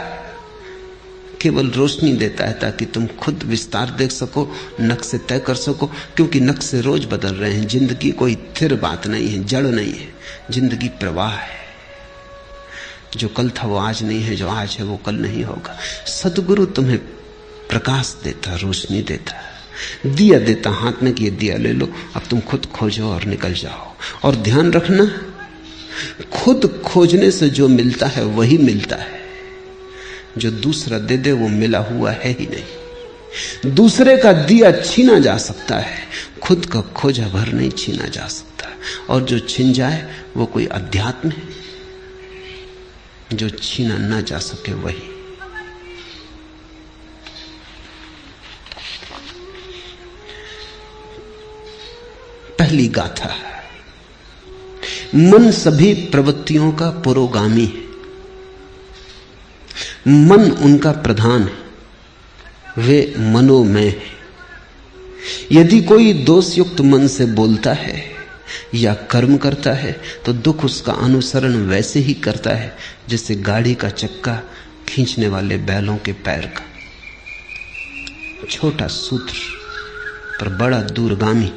केवल रोशनी देता है ताकि तुम खुद विस्तार देख सको, नक्शे तय कर सको। क्योंकि नक्शे रोज बदल रहे हैं। जिंदगी कोई स्थिर बात नहीं है, जड़ नहीं है। जिंदगी प्रवाह है। जो कल था वो आज नहीं है, जो आज है वो कल नहीं होगा। सद्गुरु तुम्हें प्रकाश देता, रोशनी देता, दिया देता हाथ में कि ये दिया ले लो, अब तुम खुद खोजो और निकल जाओ। और ध्यान रखना, खुद खोजने से जो मिलता है वही मिलता है। जो दूसरा दे दे वो मिला हुआ है ही नहीं। दूसरे का दिया छीना जा सकता है, खुद का खोजा भर नहीं छीना जा सकता। और जो छिन जाए वो कोई अध्यात्म है, जो छीना ना जा सके वही। पहली गाथा, मन सभी प्रवृत्तियों का पुरोगामी है, मन उनका प्रधान है, वे मनोमय है। यदि कोई दोषयुक्त मन से बोलता है या कर्म करता है तो दुख उसका अनुसरण वैसे ही करता है जैसे गाड़ी का चक्का खींचने वाले बैलों के पैर का। छोटा सूत्र पर बड़ा दूरगामी।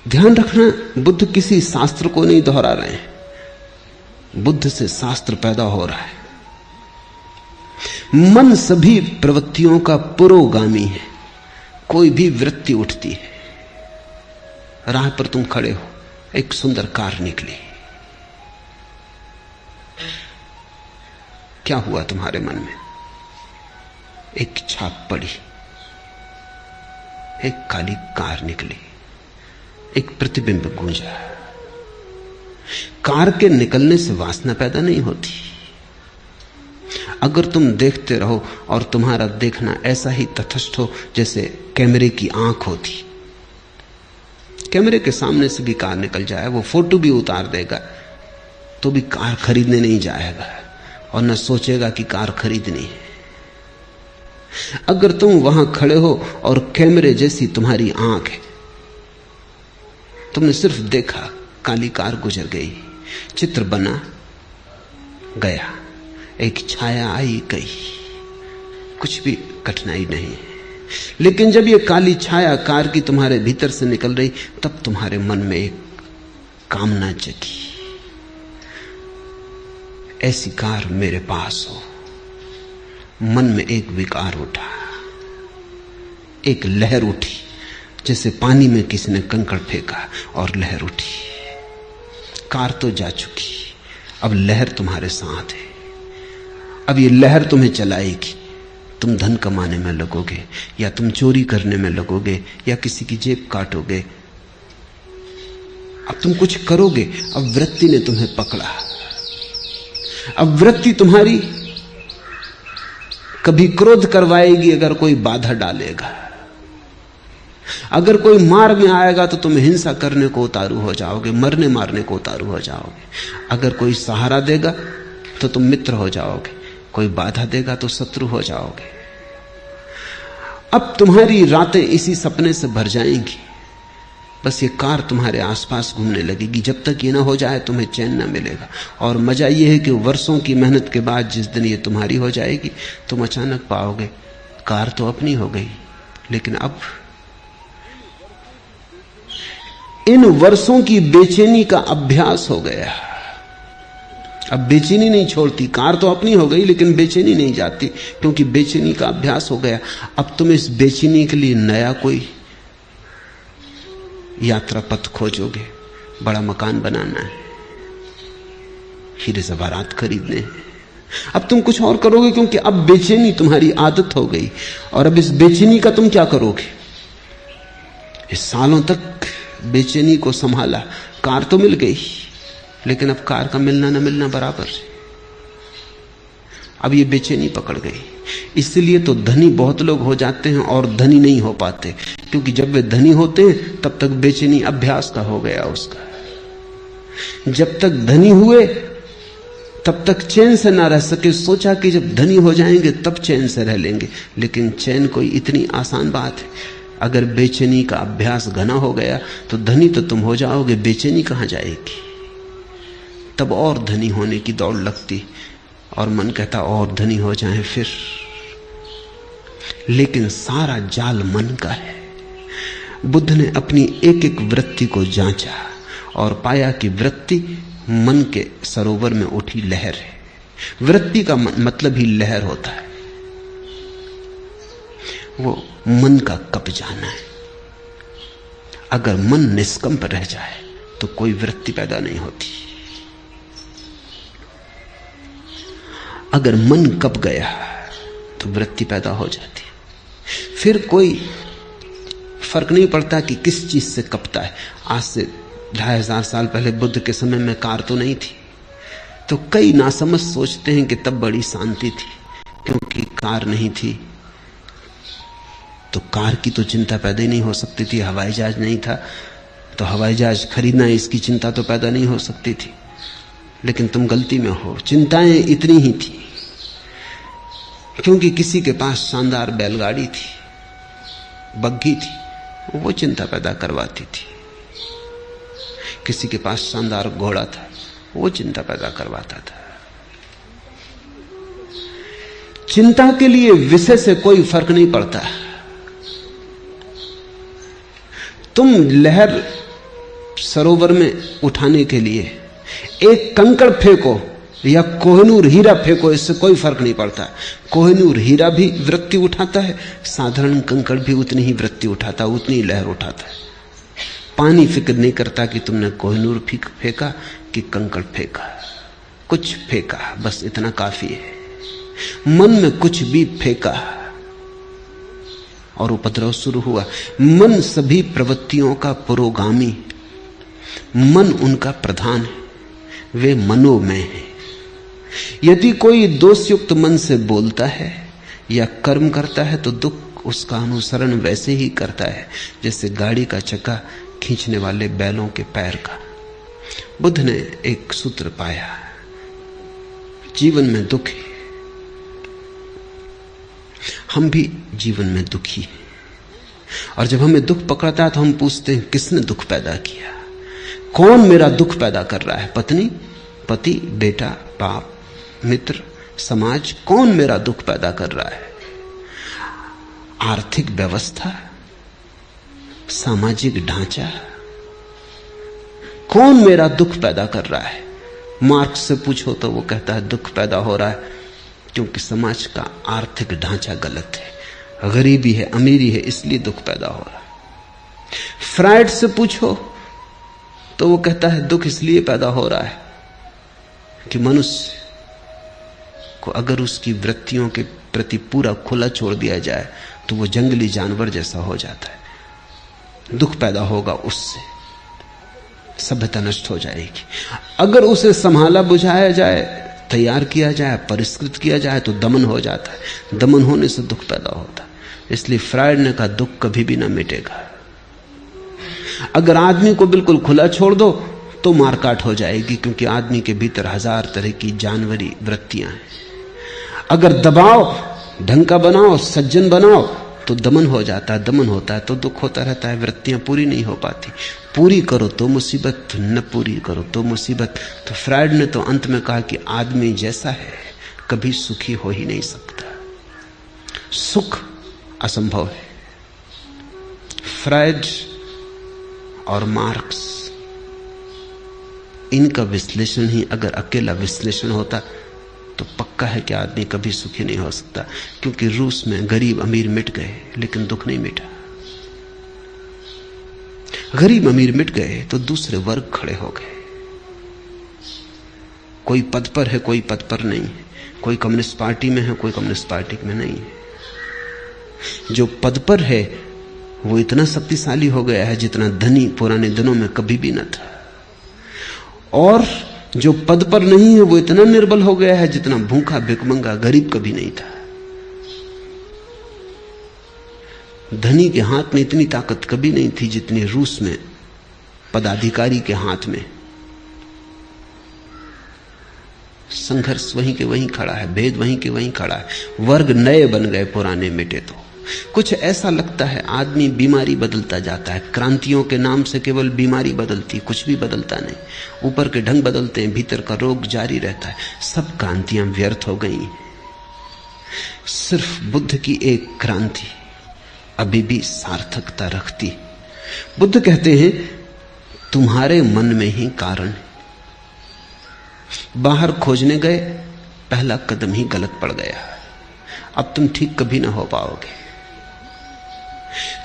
ध्यान रखना, बुद्ध किसी शास्त्र को नहीं दोहरा रहे हैं, बुद्ध से शास्त्र पैदा हो रहा है। मन सभी प्रवृत्तियों का पुरोगामी है। कोई भी वृत्ति उठती है, राह पर तुम खड़े हो, एक सुंदर कार निकली, क्या हुआ तुम्हारे मन में? एक छाप पड़ी, एक काली कार निकली, एक प्रतिबिंब गूंजा। कार के निकलने से वासना पैदा नहीं होती। अगर तुम देखते रहो और तुम्हारा देखना ऐसा ही तटस्थ हो जैसे कैमरे की आंख होती, कैमरे के सामने से भी कार निकल जाए, वो फोटो भी उतार देगा तो भी कार खरीदने नहीं जाएगा और न सोचेगा कि कार खरीदनी है। अगर तुम वहां खड़े हो और कैमरे जैसी तुम्हारी आंख है, तुमने सिर्फ देखा, काली कार गुजर गई, चित्र बना गया, एक छाया आई गई, कुछ भी कठिनाई नहीं है। लेकिन जब ये काली छाया कार की तुम्हारे भीतर से निकल रही, तब तुम्हारे मन में एक कामना जगी, ऐसी कार मेरे पास हो। मन में एक विकार उठा, एक लहर उठी, जैसे पानी में किसी ने कंकड़ फेंका और लहर उठी। कार तो जा चुकी, अब लहर तुम्हारे साथ है। अब ये लहर तुम्हें चलाएगी। तुम धन कमाने में लगोगे, या तुम चोरी करने में लगोगे, या किसी की जेब काटोगे। अब तुम कुछ करोगे। अब वृत्ति ने तुम्हें पकड़ा। अब वृत्ति तुम्हारी कभी क्रोध करवाएगी अगर कोई बाधा डालेगा। अगर कोई मार्ग में आएगा तो तुम हिंसा करने को उतारू हो जाओगे, मरने मारने को उतारू हो जाओगे। अगर कोई सहारा देगा तो तुम मित्र हो जाओगे, कोई बाधा देगा तो शत्रु हो जाओगे। अब तुम्हारी रातें इसी सपने से भर जाएंगी बस ये कार तुम्हारे आसपास घूमने लगेगी। जब तक ये ना हो जाए तुम्हें चैन ना मिलेगा। और मजा ये है कि वर्षों की मेहनत के बाद जिस दिन ये तुम्हारी हो जाएगी, तुम अचानक पाओगे कार तो अपनी हो गई, लेकिन अब इन वर्षों की बेचैनी का अभ्यास हो गया। अब बेचैनी नहीं छोड़ती। कार तो अपनी हो गई लेकिन बेचैनी नहीं जाती, क्योंकि बेचैनी का अभ्यास हो गया। अब तुम इस बेचैनी के लिए नया कोई यात्रा पथ खोजोगे। बड़ा मकान बनाना है, हीरे ज़ेवरात खरीदने हैं। अब तुम कुछ और करोगे, क्योंकि अब बेचैनी तुम्हारी आदत हो गई। और अब इस बेचैनी का तुम क्या करोगे? इस सालों तक बेचैनी को संभाला, कार तो मिल गई, लेकिन अब कार का मिलना न मिलना बराबर है। अब ये बेचैनी पकड़ गई। इसलिए तो धनी बहुत लोग हो जाते हैं और धनी नहीं हो पाते, क्योंकि जब वे धनी होते हैं तब तक बेचैनी अभ्यास का हो गया उसका। जब तक धनी हुए तब तक चैन से ना रह सके। सोचा कि जब धनी हो जाएंगे तब चैन से रह लेंगे, लेकिन चैन कोई इतनी आसान बात है? अगर बेचैनी का अभ्यास घना हो गया तो धनी तो तुम हो जाओगे, बेचैनी कहां जाएगी? तब और धनी होने की दौड़ लगती और मन कहता और धनी हो जाएं फिर। लेकिन सारा जाल मन का है। बुद्ध ने अपनी एक एक वृत्ति को जांचा और पाया कि वृत्ति मन के सरोवर में उठी लहर है। वृत्ति का मतलब ही लहर होता है। वो मन का कब जाना है। अगर मन निष्कंप रह जाए तो कोई वृत्ति पैदा नहीं होती। अगर मन कब गया तो वृत्ति पैदा हो जाती। फिर कोई फर्क नहीं पड़ता कि किस चीज से कपता है। आज से 2500 साल पहले बुद्ध के समय में कार तो नहीं थी, तो कई नासमझ सोचते हैं कि तब बड़ी शांति थी, क्योंकि कार नहीं थी तो कार की तो चिंता पैदा ही नहीं हो सकती थी। हवाई जहाज नहीं था तो हवाई जहाज खरीदना, इसकी चिंता तो पैदा नहीं हो सकती थी। लेकिन तुम गलती में हो, चिंताएं इतनी ही थी, क्योंकि किसी के पास शानदार बैलगाड़ी थी, बग्घी थी, वो चिंता पैदा करवाती थी। किसी के पास शानदार घोड़ा था, वो चिंता पैदा करवाता था। चिंता के लिए विषय से कोई फर्क नहीं पड़ता। तुम लहर सरोवर में उठाने के लिए एक कंकड़ फेंको या कोहिनूर हीरा फेंको, इससे कोई फर्क नहीं पड़ता। कोहिनूर हीरा भी वृत्ति उठाता है, साधारण कंकड़ भी उतनी ही वृत्ति उठाता, उतनी ही लहर उठाता है। पानी फिक्र नहीं करता कि तुमने कोहिनूर फेंका कि कंकड़ फेंका। कुछ फेंका, बस इतना काफी है। मन में कुछ भी फेंका और उपद्रव शुरू हुआ। मन सभी प्रवृत्तियों का पुरोगामी, मन उनका प्रधान है, वे मनोमय है। यदि कोई दोषयुक्त मन से बोलता है या कर्म करता है तो दुख उसका अनुसरण वैसे ही करता है जैसे गाड़ी का चक्का खींचने वाले बैलों के पैर का। बुद्ध ने एक सूत्र पाया, जीवन में दुख है। हम भी जीवन में दुखी हैं, और जब हमें दुख पकड़ता है तो हम पूछते हैं किसने दुख पैदा किया, कौन मेरा दुख पैदा कर रहा है? पत्नी, पति, बेटा, बाप, मित्र, समाज, कौन मेरा दुख पैदा कर रहा है? आर्थिक व्यवस्था, सामाजिक ढांचा, कौन मेरा दुख पैदा कर रहा है? मार्क्स से पूछो तो वो कहता है दुख पैदा हो रहा है क्योंकि समाज का आर्थिक ढांचा गलत है, गरीबी है, अमीरी है, इसलिए दुख पैदा हो रहा है। फ्रायड से पूछो तो वो कहता है दुख इसलिए पैदा हो रहा है कि मनुष्य को अगर उसकी वृत्तियों के प्रति पूरा खुला छोड़ दिया जाए तो वो जंगली जानवर जैसा हो जाता है। दुख पैदा होगा उससे, सभ्यता नष्ट हो जाएगी। अगर उसे संभाला बुझाया जाए, तैयार किया जाए, परिष्कृत किया जाए तो दमन हो जाता है। दमन होने से दुख पैदा होता है। इसलिए फ्रायड ने कहा दुख कभी भी ना मिटेगा। अगर आदमी को बिल्कुल खुला छोड़ दो तो मारकाट हो जाएगी, क्योंकि आदमी के भीतर 1000 तरह की जानवरी वृत्तियां हैं। अगर दबाओ, ढंग का बनाओ, सज्जन बनाओ तो दमन हो जाता है, दमन होता है तो दुख होता रहता है, वृत्तियां पूरी नहीं हो पाती। पूरी करो तो मुसीबत, न पूरी करो तो मुसीबत। तो फ्रायड ने तो अंत में कहा कि आदमी जैसा है कभी सुखी हो ही नहीं सकता, सुख असंभव है। फ्रायड और मार्क्स, इनका विश्लेषण ही अगर अकेला विश्लेषण होता तो पक्का है कि आदमी कभी सुखी नहीं हो सकता। क्योंकि रूस में गरीब अमीर मिट गए लेकिन दुख नहीं मिटा। गरीब अमीर मिट गए तो दूसरे वर्ग खड़े हो गए। कोई पद पर है, कोई पद पर नहीं है, कोई कम्युनिस्ट पार्टी में है, कोई कम्युनिस्ट पार्टी में नहीं है। जो पद पर है वो इतना शक्तिशाली हो गया है जितना धनी पुराने दिनों में कभी भी न था, और जो पद पर नहीं है वो इतना निर्बल हो गया है जितना भूखा भिखमंगा गरीब कभी नहीं था। धनी के हाथ में इतनी ताकत कभी नहीं थी जितनी रूस में पदाधिकारी के हाथ में। संघर्ष वहीं के वहीं खड़ा है, भेद वहीं के वहीं खड़ा है, वर्ग नए बन गए, पुराने मिटे। तो कुछ ऐसा लगता है आदमी बीमारी बदलता जाता है, क्रांतियों के नाम से केवल बीमारी बदलती, कुछ भी बदलता नहीं। ऊपर के ढंग बदलते हैं, भीतर का रोग जारी रहता है। सब क्रांतियां व्यर्थ हो गई। सिर्फ बुद्ध की एक क्रांति अभी भी सार्थकता रखती। बुद्ध कहते हैं तुम्हारे मन में ही कारण है। बाहर खोजने गए, पहला कदम ही गलत पड़ गया, अब तुम ठीक कभी ना हो पाओगे।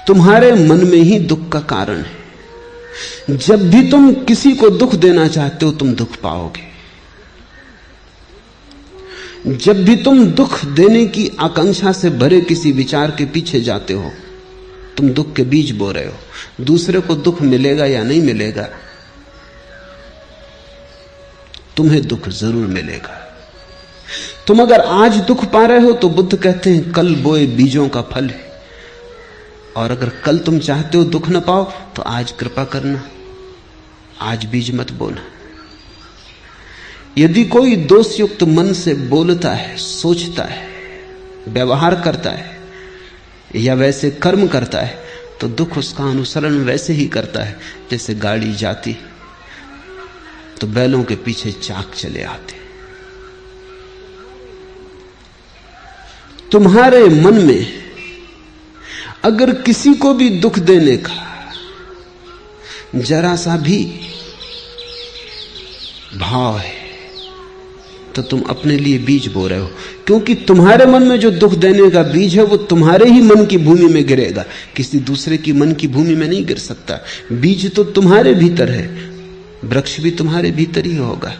तुम्हारे मन में ही दुख का कारण है। जब भी तुम किसी को दुख देना चाहते हो तुम दुख पाओगे। जब भी तुम दुख देने की आकांक्षा से भरे किसी विचार के पीछे जाते हो तुम दुख के बीज बो रहे हो। दूसरे को दुख मिलेगा या नहीं मिलेगा, तुम्हें दुख जरूर मिलेगा। तुम अगर आज दुख पा रहे हो तो बुद्ध कहते हैं कल बोए बीजों का फल है। और अगर कल तुम चाहते हो दुख न पाओ तो आज कृपा करना, आज बीज मत बोना। यदि कोई दोषयुक्त मन से बोलता है, सोचता है, व्यवहार करता है या वैसे कर्म करता है तो दुख उसका अनुसरण वैसे ही करता है जैसे गाड़ी जाती तो बैलों के पीछे चाक चले आते। तुम्हारे मन में अगर किसी को भी दुख देने का जरा सा भी भाव है तो तुम अपने लिए बीज बो रहे हो। क्योंकि तुम्हारे मन में जो दुख देने का बीज है वो तुम्हारे ही मन की भूमि में गिरेगा, किसी दूसरे की मन की भूमि में नहीं गिर सकता। बीज तो तुम्हारे भीतर है, वृक्ष भी तुम्हारे भीतर ही होगा,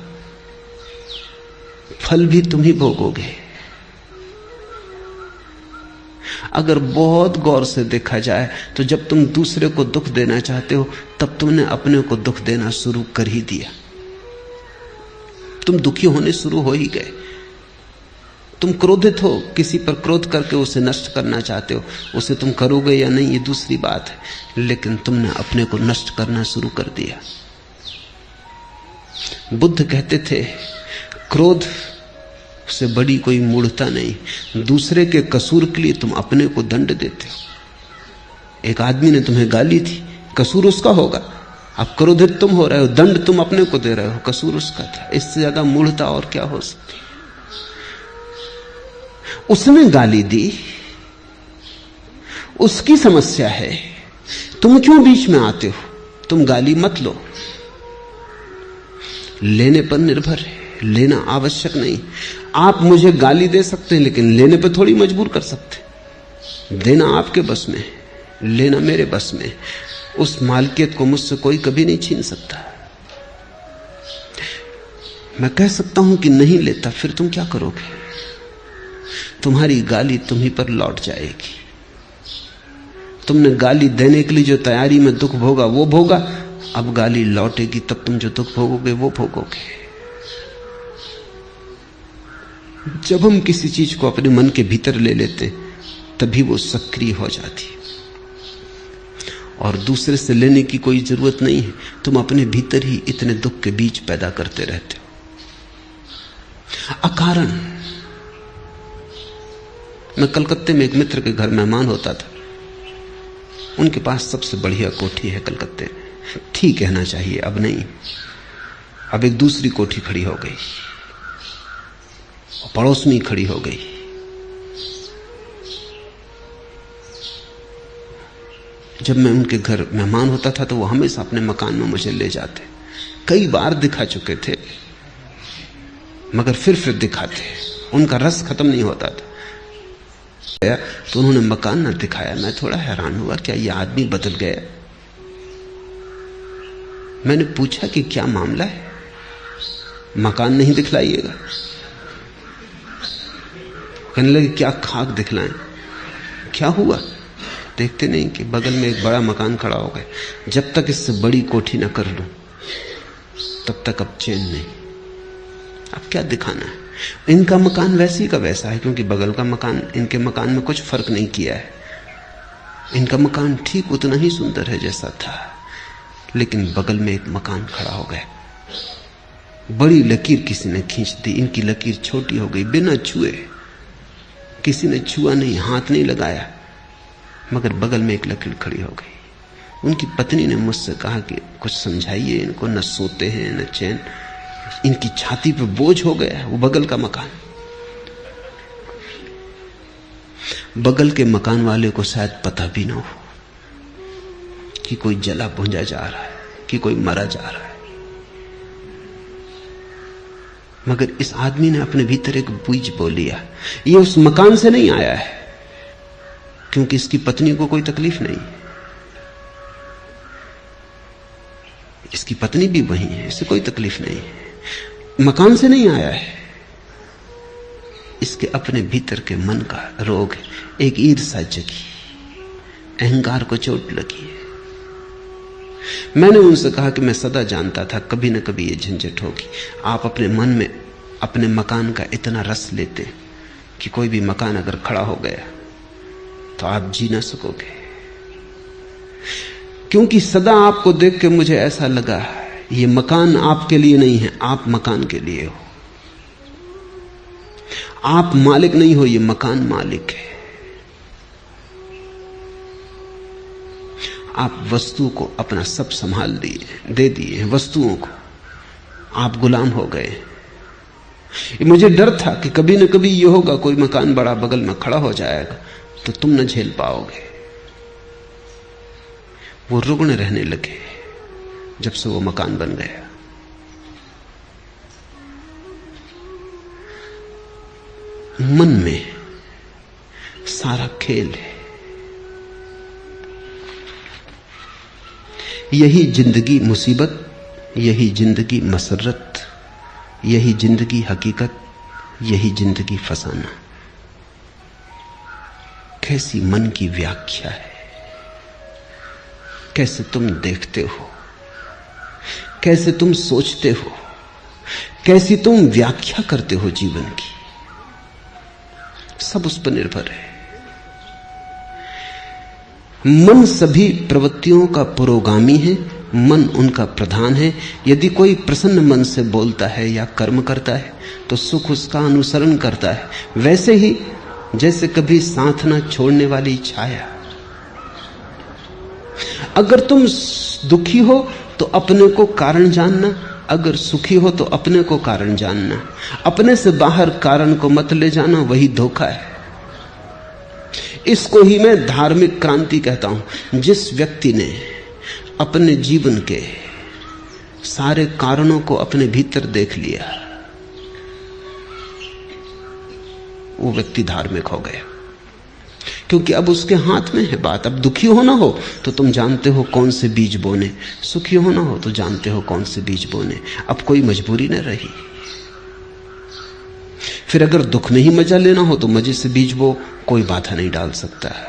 फल भी तुम ही भोगोगे। अगर बहुत गौर से देखा जाए तो जब तुम दूसरे को दुख देना चाहते हो तब तुमने अपने को दुख देना शुरू कर ही दिया। तुम दुखी होने शुरू हो ही गए। तुम क्रोधित हो, किसी पर क्रोध करके उसे नष्ट करना चाहते हो। उसे तुम करोगे या नहीं ये दूसरी बात है, लेकिन तुमने अपने को नष्ट करना शुरू कर दिया। बुद्ध कहते थे क्रोध से बड़ी कोई मूढ़ता नहीं। दूसरे के कसूर के लिए तुम अपने को दंड देते हो। एक आदमी ने तुम्हें गाली थी, कसूर उसका होगा, अब क्रोधित तुम हो रहे हो, दंड तुम अपने को दे रहे हो, कसूर उसका था। इससे ज्यादा मूढ़ता और क्या हो सकती। उसने गाली दी, उसकी समस्या है, तुम क्यों बीच में आते हो। तुम गाली मत लो, लेने पर निर्भर है, लेना आवश्यक नहीं। आप मुझे गाली दे सकते हैं लेकिन लेने पर थोड़ी मजबूर कर सकते। देना आपके बस में, लेना मेरे बस में। उस मालकियत को मुझसे कोई कभी नहीं छीन सकता। मैं कह सकता हूं कि नहीं लेता, फिर तुम क्या करोगे। तुम्हारी गाली तुम्ही पर लौट जाएगी। तुमने गाली देने के लिए जो तैयारी में दुख भोगा वो भोगा, अब गाली लौटेगी तब तुम जो दुख भोगोगे वो भोगोगे। जब हम किसी चीज को अपने मन के भीतर ले लेते तभी वो सक्रिय हो जाती है और दूसरे से लेने की कोई जरूरत नहीं है। तुम अपने भीतर ही इतने दुख के बीज पैदा करते रहते हो अकारण। मैं कलकत्ते में एक मित्र के घर मेहमान होता था। उनके पास सबसे बढ़िया कोठी है कलकत्ते में। ठीक कहना चाहिए, अब नहीं, अब एक दूसरी कोठी खड़ी हो गई, पड़ोस में ही खड़ी हो गई। जब मैं उनके घर मेहमान होता था तो वो हमेशा अपने मकान में मुझे ले जाते। कई बार दिखा चुके थे, मगर फिर दिखाते। उनका रस खत्म नहीं होता था। तो उन्होंने मकान न दिखाया। मैं थोड़ा हैरान हुआ, क्या ये आदमी बदल गया? मैंने पूछा कि क्या मामला है, मकान नहीं दिखलाइएगा? कहने लगे क्या खाक दिखलाएं, क्या हुआ? देखते नहीं कि बगल में एक बड़ा मकान खड़ा हो गया। जब तक इससे बड़ी कोठी ना कर लूं तब तक अब चैन नहीं। अब क्या दिखाना है? इनका मकान वैसी का वैसा है, क्योंकि बगल का मकान इनके मकान में कुछ फर्क नहीं किया है। इनका मकान ठीक उतना ही सुंदर है जैसा था, लेकिन बगल में एक मकान खड़ा हो गया। बड़ी लकीर किसी ने खींच दी, इनकी लकीर छोटी हो गई बिना छुए। किसी ने छुआ नहीं, हाथ नहीं लगाया, मगर बगल में एक लकीर खड़ी हो गई। उनकी पत्नी ने मुझसे कहा कि कुछ समझाइए इनको, न सोते हैं न चैन, इनकी छाती पे बोझ हो गया वो बगल का मकान। बगल के मकान वाले को शायद पता भी ना हो कि कोई जला भुंजा जा रहा है, कि कोई मरा जा रहा है, मगर इस आदमी ने अपने भीतर एक बीज बो लिया। ये उस मकान से नहीं आया है, क्योंकि इसकी पत्नी को कोई तकलीफ नहीं, इसकी पत्नी भी वही है, इसे कोई तकलीफ नहीं है। मकान से नहीं आया है, इसके अपने भीतर के मन का रोग है। एक ईर्ष्या जगी, अहंकार को चोट लगी है। मैंने उनसे कहा कि मैं सदा जानता था कभी न कभी ये झंझट होगी। आप अपने मन में अपने मकान का इतना रस लेते कि कोई भी मकान अगर खड़ा हो गया तो आप जी ना सकोगे। क्योंकि सदा आपको देख के मुझे ऐसा लगा ये मकान आपके लिए नहीं है, आप मकान के लिए हो। आप मालिक नहीं हो, ये मकान मालिक है। आप वस्तु को अपना सब संभाल दिए, दे दिए वस्तुओं को, आप गुलाम हो गए। मुझे डर था कि कभी न कभी ये होगा, कोई मकान बड़ा बगल में खड़ा हो जाएगा तो तुम न झेल पाओगे। वो रुग्ण रहने लगे जब से वो मकान बन गया। मन में सारा खेल है। यही जिंदगी मुसीबत, यही जिंदगी मसरत, यही जिंदगी हकीकत, यही जिंदगी फसाना। कैसी मन की व्याख्या है, कैसे तुम देखते हो, कैसे तुम सोचते हो, कैसी तुम व्याख्या करते हो जीवन की, सब उस पर निर्भर है। मन सभी प्रवृत्तियों का पुरोगामी है, मन उनका प्रधान है। यदि कोई प्रसन्न मन से बोलता है या कर्म करता है तो सुख उसका अनुसरण करता है, वैसे ही जैसे कभी साथ ना छोड़ने वाली छाया। अगर तुम दुखी हो तो अपने को कारण जानना, अगर सुखी हो तो अपने को कारण जानना। अपने से बाहर कारण को मत ले जाना, वही धोखा है। इसको ही मैं धार्मिक क्रांति कहता हूं। जिस व्यक्ति ने अपने जीवन के सारे कारणों को अपने भीतर देख लिया, वो व्यक्ति धार्मिक हो गया, क्योंकि अब उसके हाथ में है बात। अब दुखी होना हो तो तुम जानते हो कौन से बीज बोने, सुखी होना हो तो जानते हो कौन से बीज बोने। अब कोई मजबूरी न रही। फिर अगर दुख में ही मजा लेना हो तो मजे से बीज बो, कोई बाधा नहीं डाल सकता है।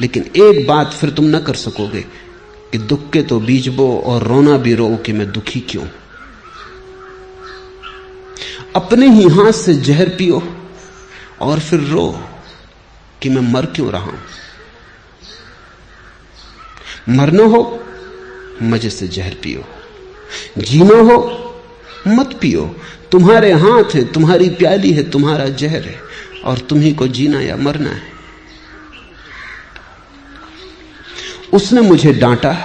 लेकिन एक बात फिर तुम न कर सकोगे कि दुख के तो बीज बो और रोना भी रो कि मैं दुखी क्यों। अपने ही हाथ से जहर पियो और फिर रो कि मैं मर क्यों रहा हूं। मरना हो मजे से जहर पियो, जीना हो मत पियो। तुम्हारे हाथ है, तुम्हारी प्याली है, तुम्हारा जहर है। और तुम्ही को जीना या मरना है। उसने मुझे डांटा,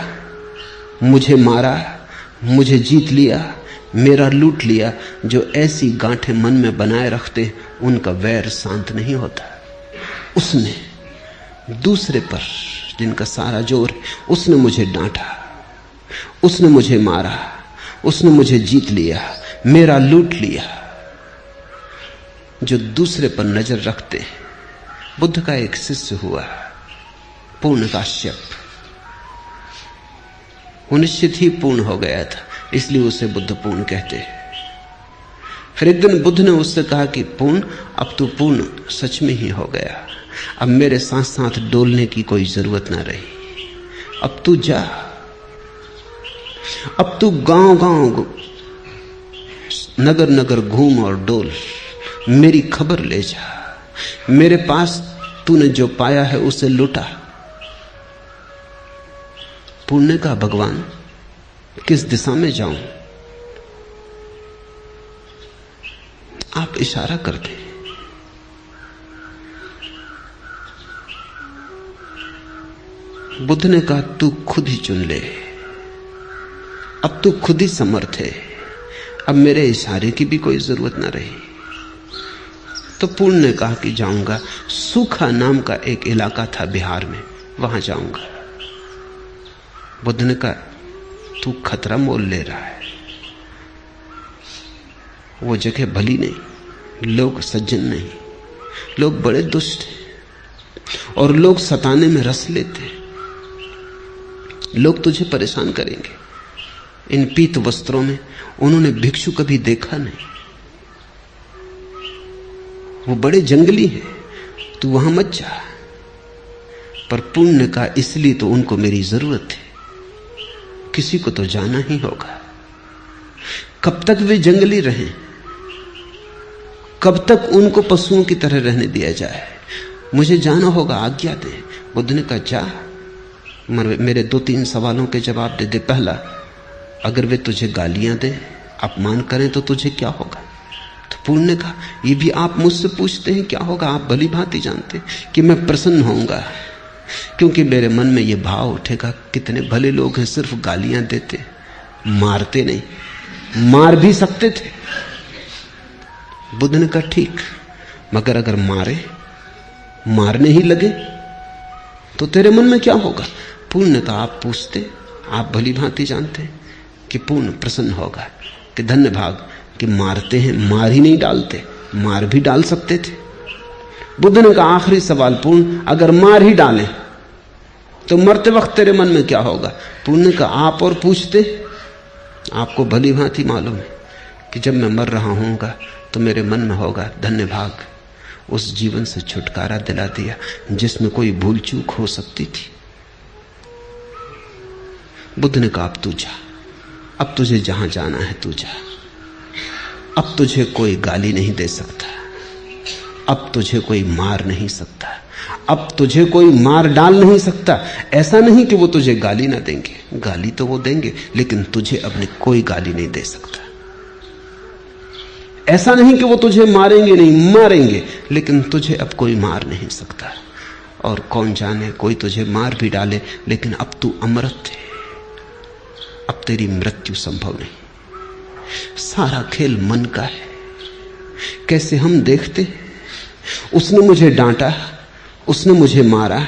मुझे मारा, मुझे जीत लिया, मेरा लूट लिया। जो ऐसी गांठें मन में बनाए रखते उनका वैर शांत नहीं होता। उसने दूसरे पर जिनका सारा जोर है, उसने मुझे डांटा, उसने मुझे मारा, उसने मुझे जीत लिया, मेरा लूट लिया। जो दूसरे पर नजर रखते हैं। बुद्ध का एक शिष्य हुआ पूर्णकाश्यप, वो निश्चित ही पूर्ण हो गया था, इसलिए उसे बुद्ध पूर्ण कहते हैं। फिर एक दिन बुद्ध ने उससे कहा कि पूर्ण, अब तू पूर्ण सच में ही हो गया, अब मेरे साथ साथ डोलने की कोई जरूरत ना रही, अब तू जा, अब तू गांव गांव नगर नगर घूम और डोल, मेरी खबर ले जा, मेरे पास तूने जो पाया है उसे लुटा। पूर्ण का भगवान किस दिशा में जाऊं? आप इशारा करते हैं। बुद्ध ने कहा तू खुद ही चुन ले, अब तू खुद ही समर्थ है, अब मेरे इशारे की भी कोई जरूरत ना रही। तो पूर्ण ने कहा कि जाऊंगा। सूखा नाम का एक इलाका था बिहार में, वहां जाऊंगा। बुद्ध ने कहा तू खतरा मोल ले रहा है, वो जगह भली नहीं, लोग सज्जन नहीं, लोग बड़े दुष्ट हैं और लोग सताने में रस लेते हैं, लोग तुझे परेशान करेंगे। इन पीत वस्त्रों में उन्होंने भिक्षु कभी देखा नहीं, वो बड़े जंगली हैं, तू वहां मत जा। पर पूर्ण ने कहा इसलिए तो उनको मेरी जरूरत है, किसी को तो जाना ही होगा। कब तक वे जंगली रहें, कब तक उनको पशुओं की तरह रहने दिया जाए? मुझे जाना होगा, आज्ञा दे। बुद्ध ने कहा जा, मेरे 2-3 सवालों के जवाब दे दे। पहला, अगर वे तुझे गालियां दें, अपमान करें तो तुझे क्या होगा? तो पूर्ण ने कहा ये भी आप मुझसे पूछते हैं क्या होगा? आप भली भांति जानते कि मैं प्रसन्न होऊंगा, क्योंकि मेरे मन में यह भाव उठेगा कितने भले लोग हैं, सिर्फ गालियां देते, मारते नहीं। मार भी सकते थे। बुद्ध ने कहा ठीक, मगर अगर मारने ही लगे तो तेरे मन में क्या होगा? पूर्ण ने कहा आप पूछते, आप भली भांति जानते हैं कि पूर्ण प्रसन्न होगा कि धन्य भाग कि मारते हैं, मार ही नहीं डालते, मार भी डाल सकते थे। बुद्ध ने कहा आखिरी सवाल पूर्ण, अगर मार ही डालें तो मरते वक्त तेरे मन में क्या होगा? पूर्ण ने कहा आप और पूछते, आपको भली भांति मालूम है कि जब मैं मर रहा हूंगा तो मेरे मन में होगा धन्य भाग, उस जीवन से छुटकारा दिला दिया जिसमें कोई भूल चूक हो सकती थी। बुद्ध ने कहा अब तू जा, अब तुझे जहां जाना है तू जा, अब तुझे कोई गाली नहीं दे सकता, अब तुझे कोई मार नहीं सकता, अब तुझे कोई मार डाल नहीं सकता। ऐसा नहीं कि वो तुझे गाली ना देंगे, गाली तो वो देंगे, लेकिन तुझे अपने कोई गाली नहीं दे सकता। ऐसा नहीं कि वो तुझे मारेंगे नहीं, मारेंगे, लेकिन तुझे अब कोई मार नहीं सकता। और कौन जाने कोई तुझे मार भी डाले, लेकिन अब तू अमृत है, अब तेरी मृत्यु संभव नहीं। सारा खेल मन का है। कैसे हम देखते, उसने मुझे डांटा, उसने मुझे मारा,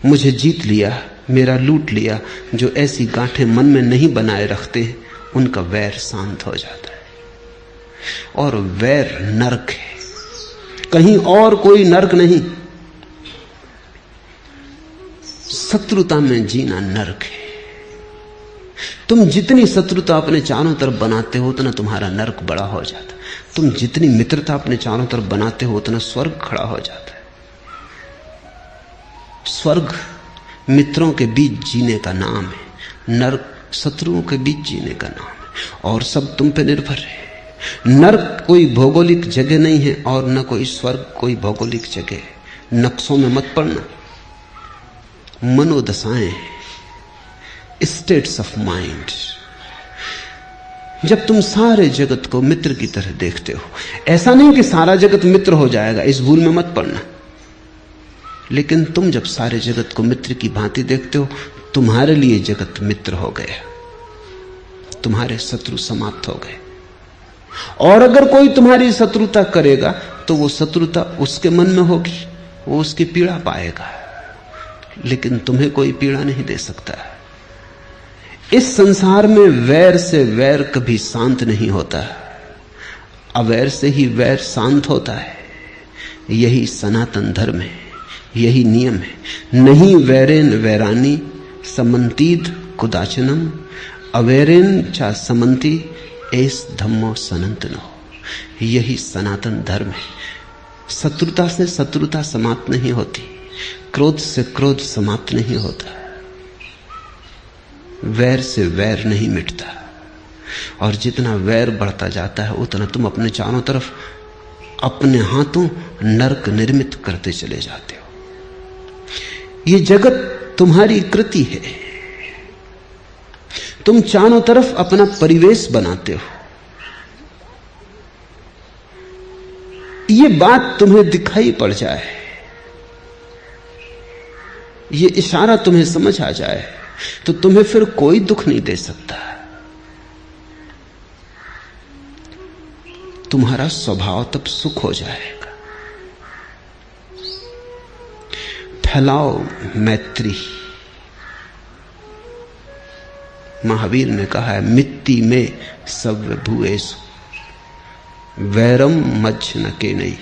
मुझे जीत लिया, मेरा लूट लिया। जो ऐसी गांठें मन में नहीं बनाए रखते उनका वैर शांत हो जाता है। और वैर नरक है, कहीं और कोई नरक नहीं। शत्रुता में जीना नरक है। तुम जितनी शत्रुता अपने चारों तरफ बनाते हो उतना तुम्हारा नरक बड़ा हो जाता है। तुम जितनी मित्रता अपने चारों तरफ बनाते हो उतना स्वर्ग खड़ा हो जाता है। स्वर्ग मित्रों के बीच जीने का नाम है, नरक शत्रुओं के बीच जीने का नाम है। और सब तुम पे निर्भर है। नरक कोई भौगोलिक जगह नहीं है और न कोई स्वर्ग कोई भौगोलिक जगह है। नक्शों में मत पड़ना। मनोदशाएं, स्टेट्स ऑफ माइंड, जब तुम सारे जगत को मित्र की तरह देखते हो, ऐसा नहीं कि सारा जगत मित्र हो जाएगा, इस भूल में मत पड़ना, लेकिन तुम जब सारे जगत को मित्र की भांति देखते हो, तुम्हारे लिए जगत मित्र हो गया, तुम्हारे शत्रु समाप्त हो गए। और अगर कोई तुम्हारी शत्रुता करेगा तो वो शत्रुता उसके मन में होगी, वो उसकी पीड़ा पाएगा, लेकिन तुम्हें कोई पीड़ा नहीं दे सकता। इस संसार में वैर से वैर कभी शांत नहीं होता, अवैर से ही वैर शांत होता है। यही सनातन धर्म है, यही नियम है। नहीं वैरेन वैरानी समंतीद कुदाचनम, अवैरेन चा समंती एस धम्मो सनातनो। यही सनातन धर्म है। शत्रुता से शत्रुता समाप्त नहीं होती, क्रोध से क्रोध समाप्त नहीं होता, वैर से वैर नहीं मिटता। और जितना वैर बढ़ता जाता है उतना तुम अपने चारों तरफ अपने हाथों नरक निर्मित करते चले जाते हो। ये जगत तुम्हारी कृति है, तुम चारों तरफ अपना परिवेश बनाते हो। ये बात तुम्हें दिखाई पड़ जाए, ये इशारा तुम्हें समझ आ जाए, तो तुम्हें फिर कोई दुख नहीं दे सकता। तुम्हारा स्वभाव तब सुख हो जाएगा। फैलाओ मैत्री। महावीर ने कहा है, मिट्टी में सब भूएसु वैरम मज्ज न के नहीं।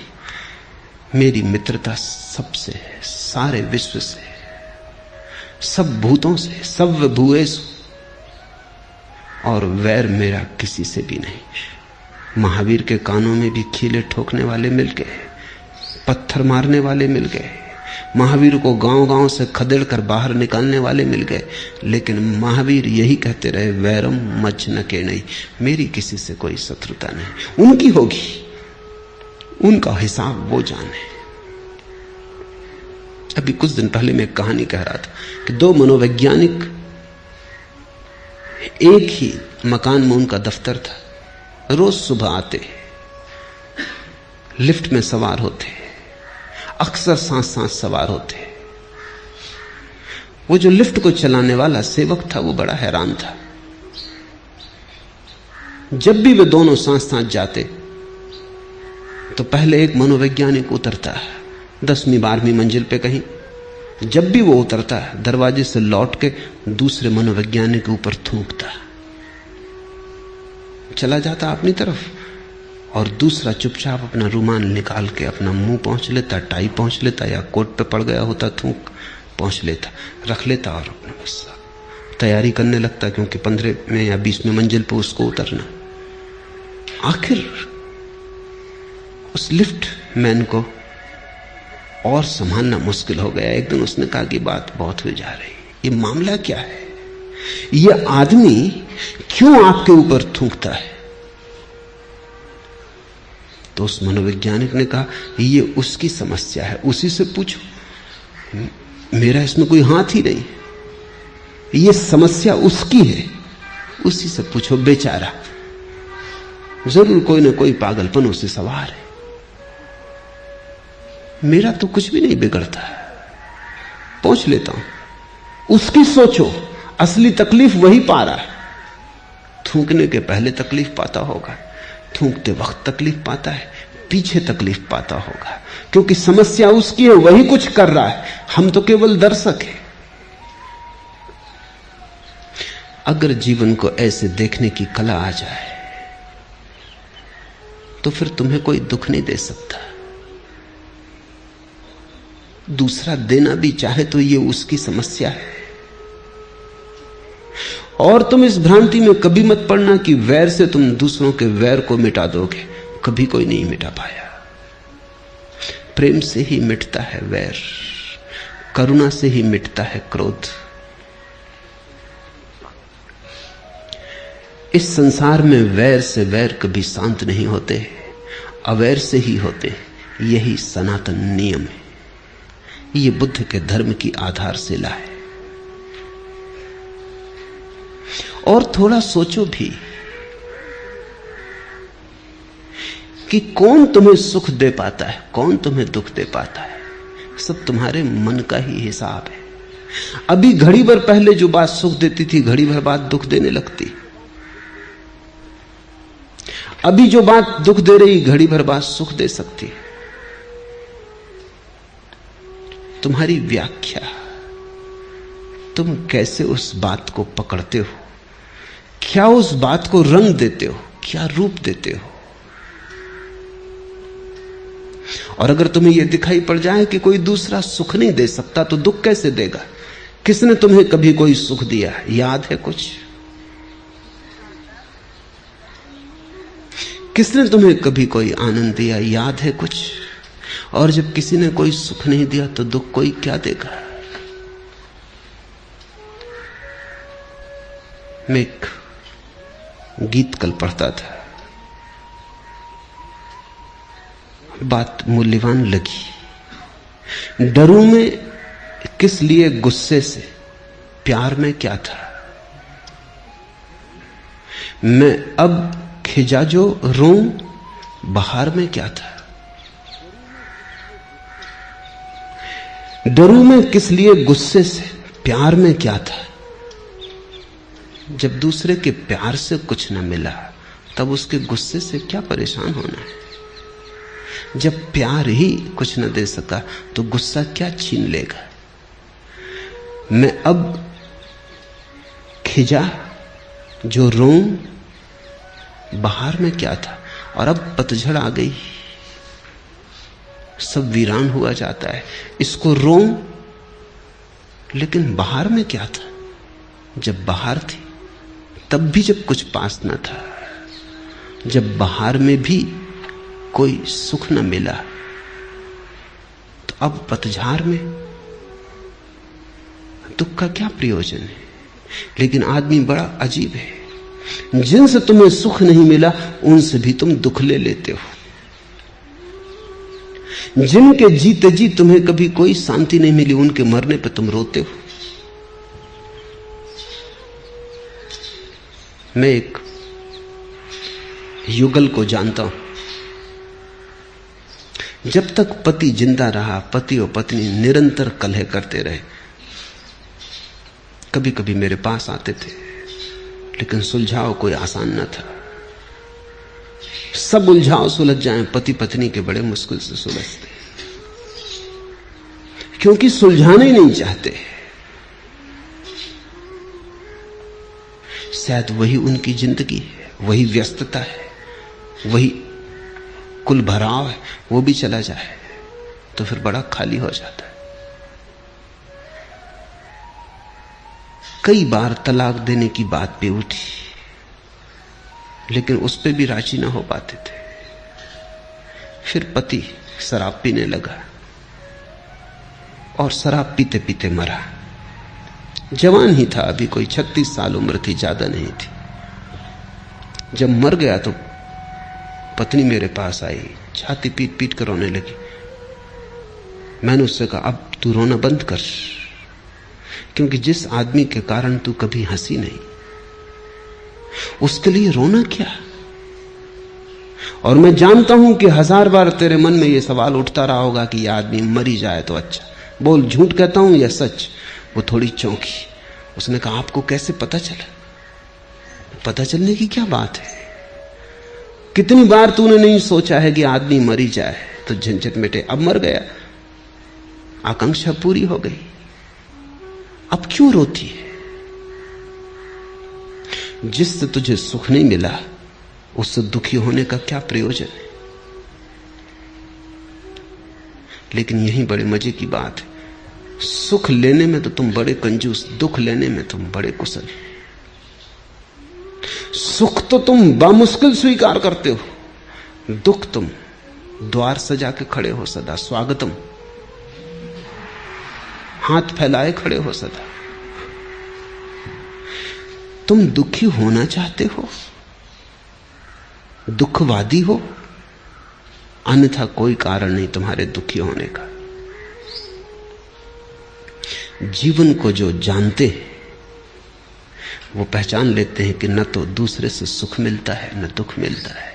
मेरी मित्रता सबसे है, सारे विश्व से, सब भूतों से, सब भूएसु, और वैर मेरा किसी से भी नहीं। महावीर के कानों में भी खीले ठोकने वाले मिल गए, पत्थर मारने वाले मिल गए, महावीर को गांव-गांव से खदेड़कर बाहर निकालने वाले मिल गए, लेकिन महावीर यही कहते रहे, वैरम मज्ज न के नहीं। मेरी किसी से कोई शत्रुता नहीं, उनकी होगी, उनका हिसाब वो जाने। अभी कुछ दिन पहले मैं एक कहानी कह रहा था कि दो मनोवैज्ञानिक, एक ही मकान में उनका दफ्तर था, रोज सुबह आते, लिफ्ट में सवार होते, अक्सर साथ साथ सवार होते। वो जो लिफ्ट को चलाने वाला सेवक था वो बड़ा हैरान था। जब भी वे दोनों साथ साथ जाते तो पहले एक मनोवैज्ञानिक उतरता, 10वीं 12वीं मंजिल पे कहीं। जब भी वो उतरता, दरवाजे से लौट के दूसरे मनोवैज्ञानिक के ऊपर थूकता, चला जाता अपनी तरफ, और दूसरा चुपचाप अपना रुमाल निकाल के अपना मुंह पहुंच लेता, टाई पहुंच लेता, या कोट पे पड़ गया होता थूक पहुंच लेता, रख लेता और अपना बस तैयारी करने लगता, क्योंकि 15वें या 20वें मंजिल पे उसको उतरना। आखिर उस लिफ्ट मैन को और संभालना मुश्किल हो गया। एक दिन उसने कहा कि बात बहुत हो जा रही, ये मामला क्या है, ये आदमी क्यों आपके ऊपर थूकता है? तो उस मनोवैज्ञानिक ने कहा, ये उसकी समस्या है, उसी से पूछो, मेरा इसमें कोई हाथ ही नहीं, ये समस्या उसकी है, उसी से पूछो, बेचारा जरूर कोई ना कोई पागलपन उसे सवार है, मेरा तो कुछ भी नहीं बिगड़ता, पहुंच लेता हूं। उसकी सोचो, असली तकलीफ वही पा रहा है। थूकने के पहले तकलीफ पाता होगा, थूकते वक्त तकलीफ पाता है, पीछे तकलीफ पाता होगा, क्योंकि समस्या उसकी है, वही कुछ कर रहा है, हम तो केवल दर्शक हैं। अगर जीवन को ऐसे देखने की कला आ जाए तो फिर तुम्हें कोई दुख नहीं दे सकता। दूसरा देना भी चाहे तो ये उसकी समस्या है। और तुम इस भ्रांति में कभी मत पड़ना कि वैर से तुम दूसरों के वैर को मिटा दोगे, कभी कोई नहीं मिटा पाया। प्रेम से ही मिटता है वैर, करुणा से ही मिटता है क्रोध। इस संसार में वैर से वैर कभी शांत नहीं होते, अवैर से ही होते। यही सनातन नियम है, ये बुद्ध के धर्म की आधारशिला है। और थोड़ा सोचो भी, कि कौन तुम्हें सुख दे पाता है, कौन तुम्हें दुख दे पाता है। सब तुम्हारे मन का ही हिसाब है। अभी घड़ी भर पहले जो बात सुख देती थी, घड़ी भर बाद दुख देने लगती। अभी जो बात दुख दे रही, घड़ी भर बाद सुख दे सकती है। तुम्हारी व्याख्या, तुम कैसे उस बात को पकड़ते हो, क्या उस बात को रंग देते हो, क्या रूप देते हो। और अगर तुम्हें यह दिखाई पड़ जाए कि कोई दूसरा सुख नहीं दे सकता, तो दुख कैसे देगा। किसने तुम्हें कभी कोई सुख दिया, याद है कुछ? किसने तुम्हें कभी कोई आनंद दिया, याद है कुछ? और जब किसी ने कोई सुख नहीं दिया, तो दुख कोई क्या देगा। मैं एक गीत कल पढ़ता था, बात मूल्यवान लगी। डरूं में किस लिए गुस्से से, प्यार में क्या था। मैं अब खिजा जो रोऊं, बहार में क्या था। डरूं में किस लिए गुस्से से, प्यार में क्या था। जब दूसरे के प्यार से कुछ न मिला, तब उसके गुस्से से क्या परेशान होना है। जब प्यार ही कुछ न दे सका, तो गुस्सा क्या छीन लेगा। मैं अब खिजा जो रोऊं, बहार में क्या था। और अब पतझड़ आ गई, सब वीरान हुआ जाता है। इसको रोऊं, लेकिन बहार में क्या था। जब बहार थी, तब भी जब कुछ पास न था, जब बहार में भी कोई सुख न मिला, तो अब पतझड़ में दुख का क्या प्रयोजन है। लेकिन आदमी बड़ा अजीब है, जिनसे तुम्हें सुख नहीं मिला, उनसे भी तुम दुख ले लेते हो। जिनके जीते जी तुम्हें कभी कोई शांति नहीं मिली, उनके मरने पर तुम रोते हो। मैं एक युगल को जानता हूं। जब तक पति जिंदा रहा, पति और पत्नी निरंतर कलह करते रहे। कभी कभी मेरे पास आते थे, लेकिन सुलझाव कोई आसान न था। सब उलझाव सुलझ जाएं, पति पत्नी के बड़े मुश्किल से सुलझते, क्योंकि सुलझाना ही नहीं चाहते। शायद वही उनकी जिंदगी है, वही व्यस्तता है, वही कुल भराव है। वो भी चला जाए तो फिर बड़ा खाली हो जाता है। कई बार तलाक देने की बात भी उठी, लेकिन उस पे भी राजी ना हो पाते थे। फिर पति शराब पीने लगा और शराब पीते पीते मरा। जवान ही था, अभी कोई 36 साल उम्र थी, ज्यादा नहीं थी। जब मर गया तो पत्नी मेरे पास आई, छाती पीट पीट कर रोने लगी। मैंने उससे कहा, अब तू रोना बंद कर, क्योंकि जिस आदमी के कारण तू कभी हंसी नहीं, उसके लिए रोना क्या। और मैं जानता हूं कि 1000 बार तेरे मन में यह सवाल उठता रहा होगा कि यह आदमी मर ही जाए तो अच्छा। बोल, झूठ कहता हूं या सच। वो थोड़ी चौंकी। उसने कहा, आपको कैसे पता चला। पता चलने की क्या बात है। कितनी बार तूने नहीं सोचा है कि आदमी मर ही जाए तो झंझट मिटे। अब मर गया, आकांक्षा पूरी हो गई, अब क्यों रोती है। जिससे तुझे सुख नहीं मिला, उससे दुखी होने का क्या प्रयोजन है। लेकिन यही बड़े मजे की बात है, सुख लेने में तो तुम बड़े कंजूस, दुख लेने में तुम बड़े कुशल। सुख तो तुम बामुश्किल स्वीकार करते हो, दुख तुम द्वार सजा के खड़े हो सदा, स्वागतम, हाथ फैलाए खड़े हो सदा। तुम दुखी होना चाहते हो, दुखवादी हो, अन्यथा कोई कारण नहीं तुम्हारे दुखी होने का। जीवन को जो जानते हैं वो पहचान लेते हैं कि न तो दूसरे से सुख मिलता है न दुख मिलता है।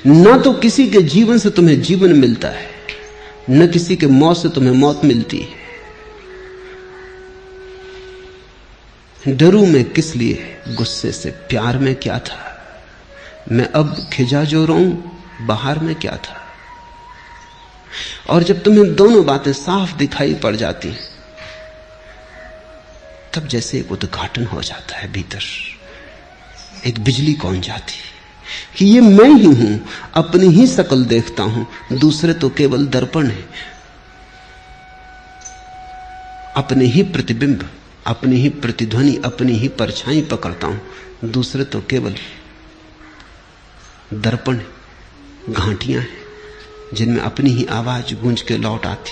ना तो किसी के जीवन से तुम्हें जीवन मिलता है, न किसी के मौत से तुम्हें मौत मिलती है। डरूं मैं किस लिए गुस्से से, प्यार में क्या था, मैं अब खिजा जो रहूं बाहर में क्या था। और जब तुम्हें दोनों बातें साफ दिखाई पड़ जाती हैं, तब जैसे एक उद्घाटन हो जाता है भीतर, एक बिजली कौन जाती कि ये मैं ही हूं, अपनी ही शक्ल देखता हूं, दूसरे तो केवल दर्पण है। अपने ही प्रतिबिंब, अपनी ही प्रतिध्वनि, अपनी ही परछाई पकड़ता हूं, दूसरे तो केवल दर्पण है, घाटियां हैं जिनमें अपनी ही आवाज गूंज के लौट आती।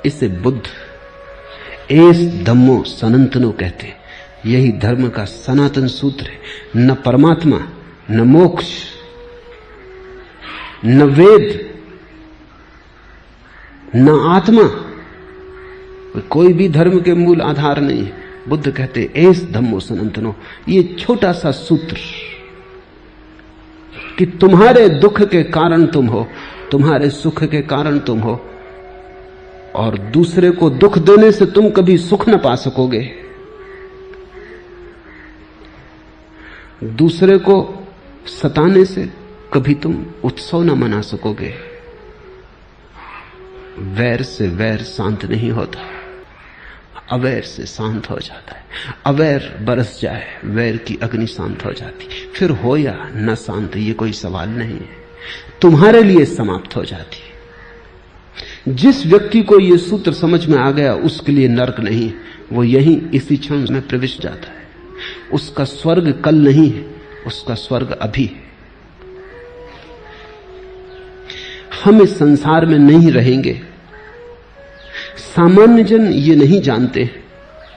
इसे बुद्ध एस धम्मो सनातनो कहते हैं। यही धर्म का सनातन सूत्र है। न परमात्मा, न मोक्ष, न वेद, न आत्मा, कोई भी धर्म के मूल आधार नहीं है। बुद्ध कहते एस धम्मो सनातनो। ये छोटा सा सूत्र कि तुम्हारे दुख के कारण तुम हो, तुम्हारे सुख के कारण तुम हो, और दूसरे को दुख देने से तुम कभी सुख न पा सकोगे, दूसरे को सताने से कभी तुम उत्सव न मना सकोगे। वैर से वैर शांत नहीं होता, अवैर से शांत हो जाता है। अवैर बरस जाए, वैर की अग्नि शांत हो जाती, फिर हो या न शांत ये कोई सवाल नहीं है, तुम्हारे लिए समाप्त हो जाती है। जिस व्यक्ति को यह सूत्र समझ में आ गया उसके लिए नरक नहीं, वो यहीं इसी क्षण में प्रविष्ट जाता है। उसका स्वर्ग कल नहीं है, उसका स्वर्ग अभी है। हम इस संसार में नहीं रहेंगे, सामान्य जन ये नहीं जानते,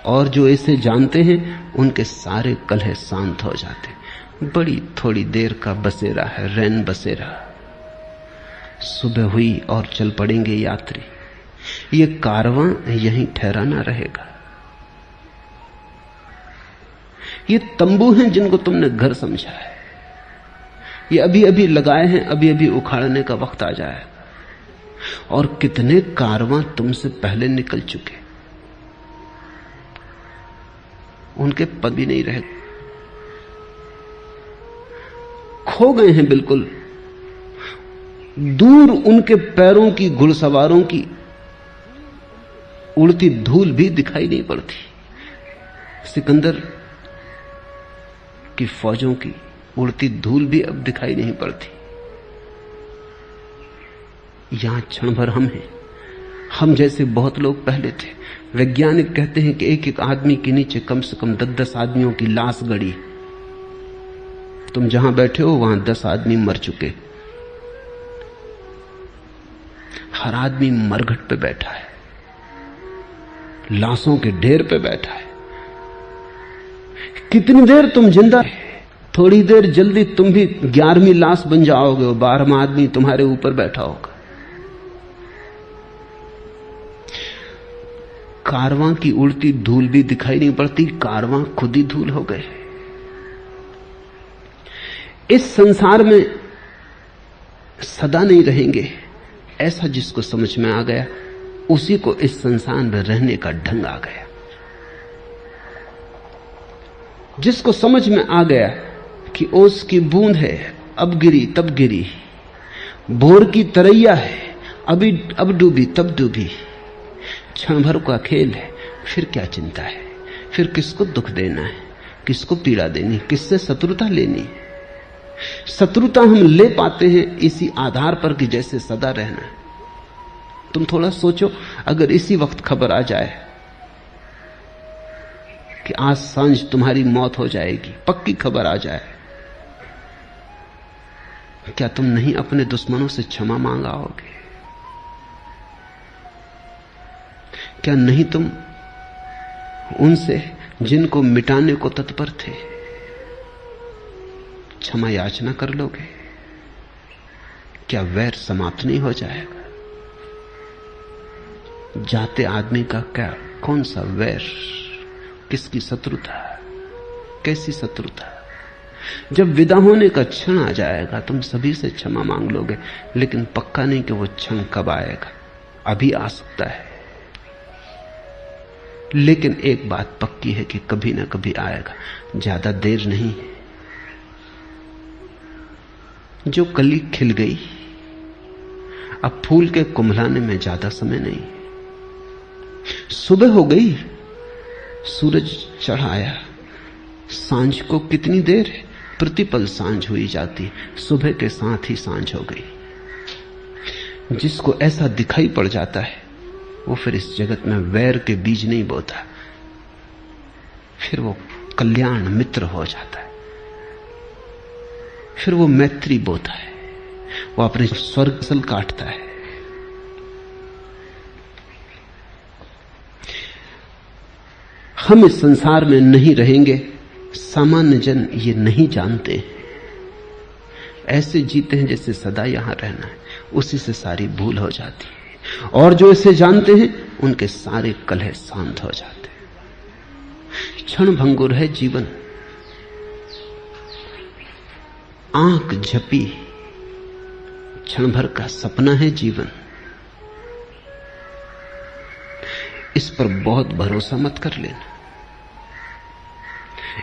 और जो इसे जानते हैं उनके सारे कलह शांत हो जाते। बड़ी थोड़ी देर का बसेरा है, रैन बसेरा। सुबह हुई और चल पड़ेंगे यात्री। ये कारवां यहीं ठहरा ना रहेगा। ये तंबू हैं जिनको तुमने घर समझा है, ये अभी अभी लगाए हैं, अभी अभी उखाड़ने का वक्त आ जाएगा। और कितने कारवां तुमसे पहले निकल चुके, उनके पद भी नहीं रहे, खो गए हैं बिल्कुल। दूर उनके पैरों की, घुड़सवारों की उड़ती धूल भी दिखाई नहीं पड़ती। सिकंदर की फौजों की उड़ती धूल भी अब दिखाई नहीं पड़ती। यहां क्षण भर हम हैं, हम जैसे बहुत लोग पहले थे। वैज्ञानिक कहते हैं कि एक एक आदमी के नीचे कम से कम 10-10 आदमियों की लाश गड़ी। तुम जहां बैठे हो वहां 10 आदमी मर चुके। हर आदमी मरघट पे बैठा है, लाशों के ढेर पे बैठा है। कितनी देर तुम जिंदा है? थोड़ी देर जल्दी तुम भी 11वीं लाश बन जाओगे और 12वां आदमी तुम्हारे ऊपर बैठा होगा। कारवां की उड़ती धूल भी दिखाई नहीं पड़ती, कारवां खुद ही धूल हो गए। इस संसार में सदा नहीं रहेंगे, ऐसा जिसको समझ में आ गया उसी को इस संसार में रहने का ढंग आ गया। जिसको समझ में आ गया कि ओस की बूंद है, अब गिरी तब गिरी, भोर की तरैया है, अभी अब डूबी तब डूबी, क्षण भर का खेल है, फिर क्या चिंता है, फिर किसको दुख देना है, किसको पीड़ा देनी, किससे शत्रुता लेनी है। शत्रुता हम ले पाते हैं इसी आधार पर कि जैसे सदा रहना है। तुम थोड़ा सोचो, अगर इसी वक्त खबर आ जाए कि आज सांझ तुम्हारी मौत हो जाएगी, पक्की खबर आ जाए, क्या तुम नहीं अपने दुश्मनों से क्षमा मांग आओगे? क्या नहीं तुम उनसे जिनको मिटाने को तत्पर थे क्षमा याचना कर लोगे? क्या वैर समाप्त नहीं हो जाएगा? जाते आदमी का क्या, कौन सा वैर, किसकी शत्रुता, कैसी शत्रुता। जब विदा होने का क्षण आ जाएगा तुम सभी से क्षमा मांग लोगे, लेकिन पक्का नहीं कि वो क्षण कब आएगा। अभी आ सकता है, लेकिन एक बात पक्की है कि कभी ना कभी आएगा, ज्यादा देर नहीं है। जो कली खिल गई, अब फूल के कुम्हलाने में ज्यादा समय नहीं। सुबह हो गई, सूरज चढ़ आया, सांझ को कितनी देर है, प्रतिपल सांझ हुई जाती, सुबह के साथ ही सांझ हो गई। जिसको ऐसा दिखाई पड़ जाता है वो फिर इस जगत में वैर के बीज नहीं बोता, फिर वो कल्याण मित्र हो जाता है, फिर वो मैत्री बोता है, वो अपने स्वर्ग सल काटता है। हम इस संसार में नहीं रहेंगे, सामान्य जन ये नहीं जानते, ऐसे जीते हैं जैसे सदा यहां रहना है, उसी से सारी भूल हो जाती है। और जो इसे जानते हैं उनके सारे कलह शांत हो जाते हैं। क्षण भंगुर है जीवन, आंख झपी, क्षण भर का सपना है जीवन। इस पर बहुत भरोसा मत कर लेना,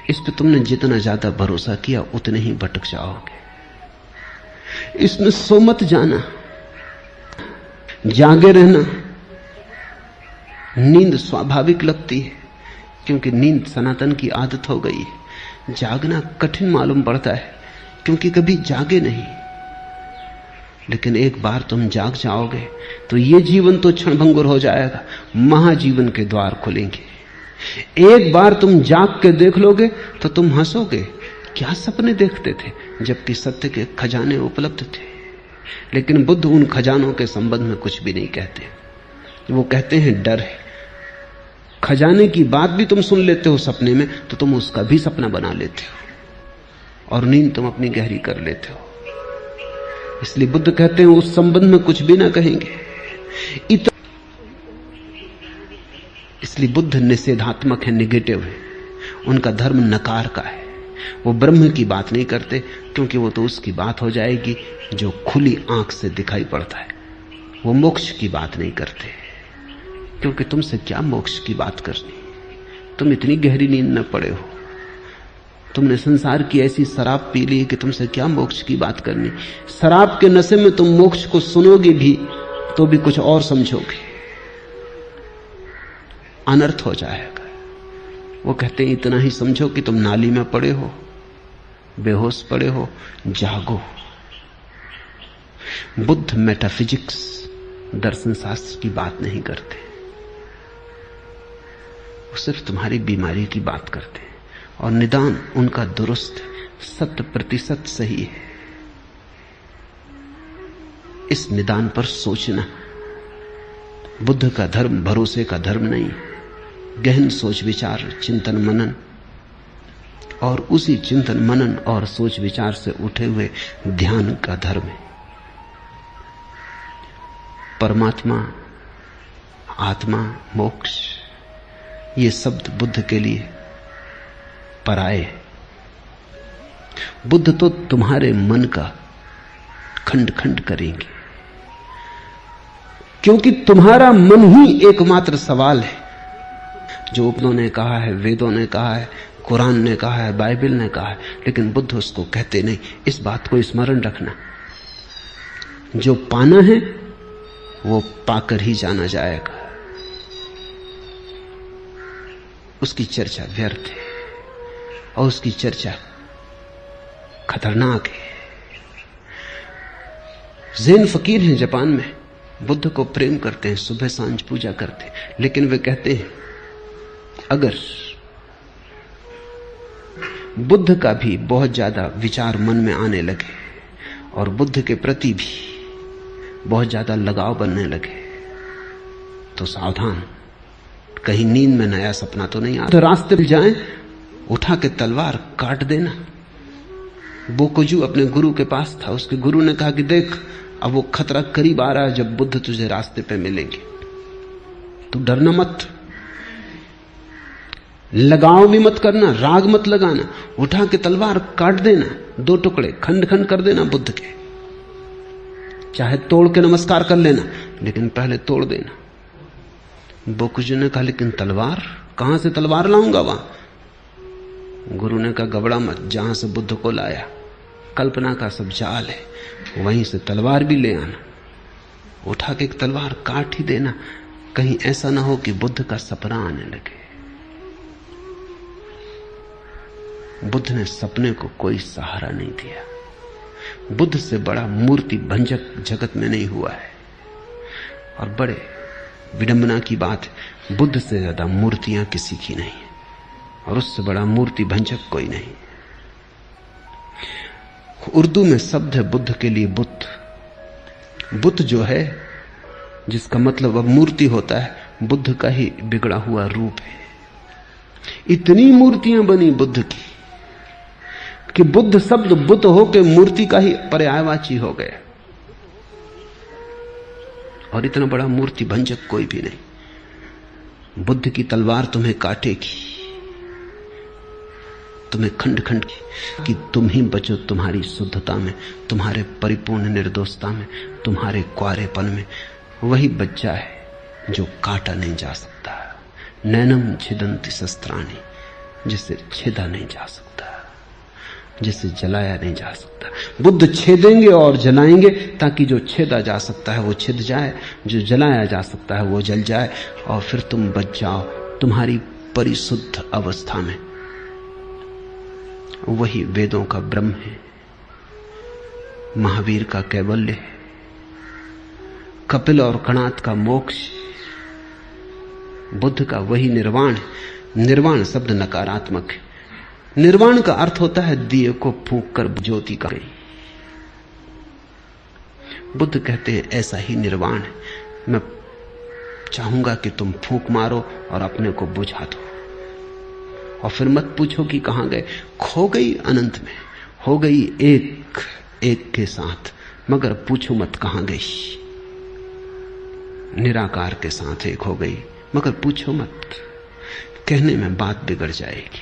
इस पर तुमने जितना ज्यादा भरोसा किया उतने ही भटक जाओगे। इसमें सो मत जाना, जागे रहना। नींद स्वाभाविक लगती है क्योंकि नींद सनातन की आदत हो गई है। जागना कठिन मालूम पड़ता है क्योंकि कभी जागे नहीं, लेकिन एक बार तुम जाग जाओगे तो ये जीवन तो क्षणभंगुर हो जाएगा, महाजीवन के द्वार खुलेंगे। एक बार तुम जाग के देख लोगे तो तुम हंसोगे, क्या सपने देखते थे, जबकि सत्य के खजाने उपलब्ध थे। लेकिन बुद्ध उन खजानों के संबंध में कुछ भी नहीं कहते, वो कहते हैं डर है। खजाने की बात भी तुम सुन लेते हो सपने में तो तुम उसका भी सपना बना लेते हो और नींद तुम अपनी गहरी कर लेते हो। इसलिए बुद्ध कहते हैं उस संबंध में कुछ भी ना कहेंगे। इसलिए बुद्ध निषेधात्मक है, निगेटिव है, उनका धर्म नकार का है। वो ब्रह्म की बात नहीं करते क्योंकि वो तो उसकी बात हो जाएगी जो खुली आंख से दिखाई पड़ता है। वो मोक्ष की बात नहीं करते क्योंकि तुमसे क्या मोक्ष की बात करनी, तुम इतनी गहरी नींद में पड़े हो, तुमने संसार की ऐसी शराब पी ली कि तुमसे क्या मोक्ष की बात करनी। शराब के नशे में तुम मोक्ष को सुनोगे भी तो भी कुछ और समझोगे, अनर्थ हो जाएगा। वो कहते हैं इतना ही समझो कि तुम नाली में पड़े हो, बेहोश पड़े हो, जागो। बुद्ध मेटाफिजिक्स, दर्शन शास्त्र की बात नहीं करते, वो सिर्फ तुम्हारी बीमारी की बात करते हैं और निदान उनका दुरुस्त 100% सही है। इस निदान पर सोचना। बुद्ध का धर्म भरोसे का धर्म नहीं, गहन सोच विचार, चिंतन मनन, और उसी चिंतन मनन और सोच विचार से उठे हुए ध्यान का धर्म है। परमात्मा, आत्मा, मोक्ष, ये शब्द बुद्ध के लिए पराये। बुद्ध तो तुम्हारे मन का खंड खंड करेंगे क्योंकि तुम्हारा मन ही एकमात्र सवाल है। जो उपनिषदों ने कहा है, वेदों ने कहा है, कुरान ने कहा है, बाइबल ने कहा है, लेकिन बुद्ध उसको कहते नहीं। इस बात को स्मरण रखना, जो पाना है वो पाकर ही जाना जाएगा, उसकी चर्चा व्यर्थ है और उसकी चर्चा खतरनाक है। ज़ेन फकीर हैं जापान में, बुद्ध को प्रेम करते हैं, सुबह सांझ पूजा करते हैं, लेकिन वे कहते हैं अगर बुद्ध का भी बहुत ज्यादा विचार मन में आने लगे और बुद्ध के प्रति भी बहुत ज्यादा लगाव बनने लगे तो सावधान, कहीं नींद में नया सपना तो नहीं आता। रास्ते पर जाएं, उठा के तलवार काट देना। बोकुजू अपने गुरु के पास था, उसके गुरु ने कहा कि देख अब वो खतरा करीब आ रहा है जब बुद्ध तुझे रास्ते पे मिलेंगे। तू डरना मत, लगाव भी मत करना, राग मत लगाना, उठा के तलवार काट देना, 2 टुकड़े खंड खंड कर देना बुद्ध के, चाहे तोड़ के नमस्कार कर लेना, लेकिन पहले तोड़ देना। बोकुजू ने कहा लेकिन तलवार, कहां से तलवार लाऊंगा वहां? गुरु ने कहा घबरा मत, जहां से बुद्ध को लाया कल्पना का सब जाल है, वहीं से तलवार भी ले आना, उठा के एक तलवार काट ही देना, कहीं ऐसा ना हो कि बुद्ध का सपना आने लगे। बुद्ध ने सपने को कोई सहारा नहीं दिया। बुद्ध से बड़ा मूर्ति भंजक जगत में नहीं हुआ है। और बड़े विडंबना की बात है, बुद्ध से ज्यादा मूर्तियां किसी की नहीं है, और उससे बड़ा मूर्ति भंजक कोई नहीं। उर्दू में शब्द है बुद्ध के लिए बुद्ध। बुद्ध जो है, जिसका मतलब अब मूर्ति होता है, बुद्ध का ही बिगड़ा हुआ रूप है। इतनी मूर्तियां बनी बुद्ध की कि बुद्ध शब्द बुद्ध होकर मूर्ति का ही पर्यायवाची हो गया। और इतना बड़ा मूर्ति भंजक कोई भी नहीं। बुद्ध की तलवार तुम्हें काटेगी, तुम्हें खंड खंड कि तुम ही बचो तुम्हारी शुद्धता में, तुम्हारे परिपूर्ण निर्दोषता में, तुम्हारे क्वारेपन में। वही बच्चा है जो काटा नहीं जा सकता। नैनम छिदन्ति शस्त्राणि, जिसे छेदा नहीं जा सकता, जिसे जलाया नहीं जा सकता। बुद्ध छेदेंगे और जलाएंगे ताकि जो छेदा जा सकता है वो छिद जाए, जो जलाया जा सकता है वो जल जाए, और फिर तुम बच जाओ तुम्हारी परिशुद्ध अवस्था में। वही वेदों का ब्रह्म है, महावीर का कैवल्य है, कपिल और कणाद का मोक्ष, बुद्ध का वही निर्वाण है। निर्वाण शब्द नकारात्मक है। निर्वाण का अर्थ होता है दिए को फूंक कर ज्योति का गई। बुद्ध कहते हैं ऐसा ही निर्वाण है। मैं चाहूंगा कि तुम फूंक मारो और अपने को बुझा दो, और फिर मत पूछो कि कहां गए। खो गई अनंत में, हो गई एक एक के साथ, मगर पूछो मत कहां गई। निराकार के साथ एक हो गई, मगर पूछो मत, कहने में बात बिगड़ जाएगी।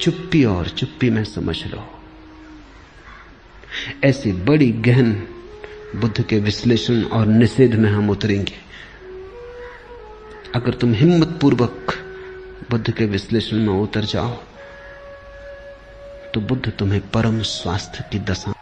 चुप्पी और चुप्पी में समझ लो। ऐसी बड़ी गहन बुद्ध के विश्लेषण और निषेध में हम उतरेंगे। अगर तुम हिम्मत पूर्वक बुद्ध के विश्लेषण में उतर जाओ तो बुद्ध तुम्हें परम स्वास्थ्य की दशा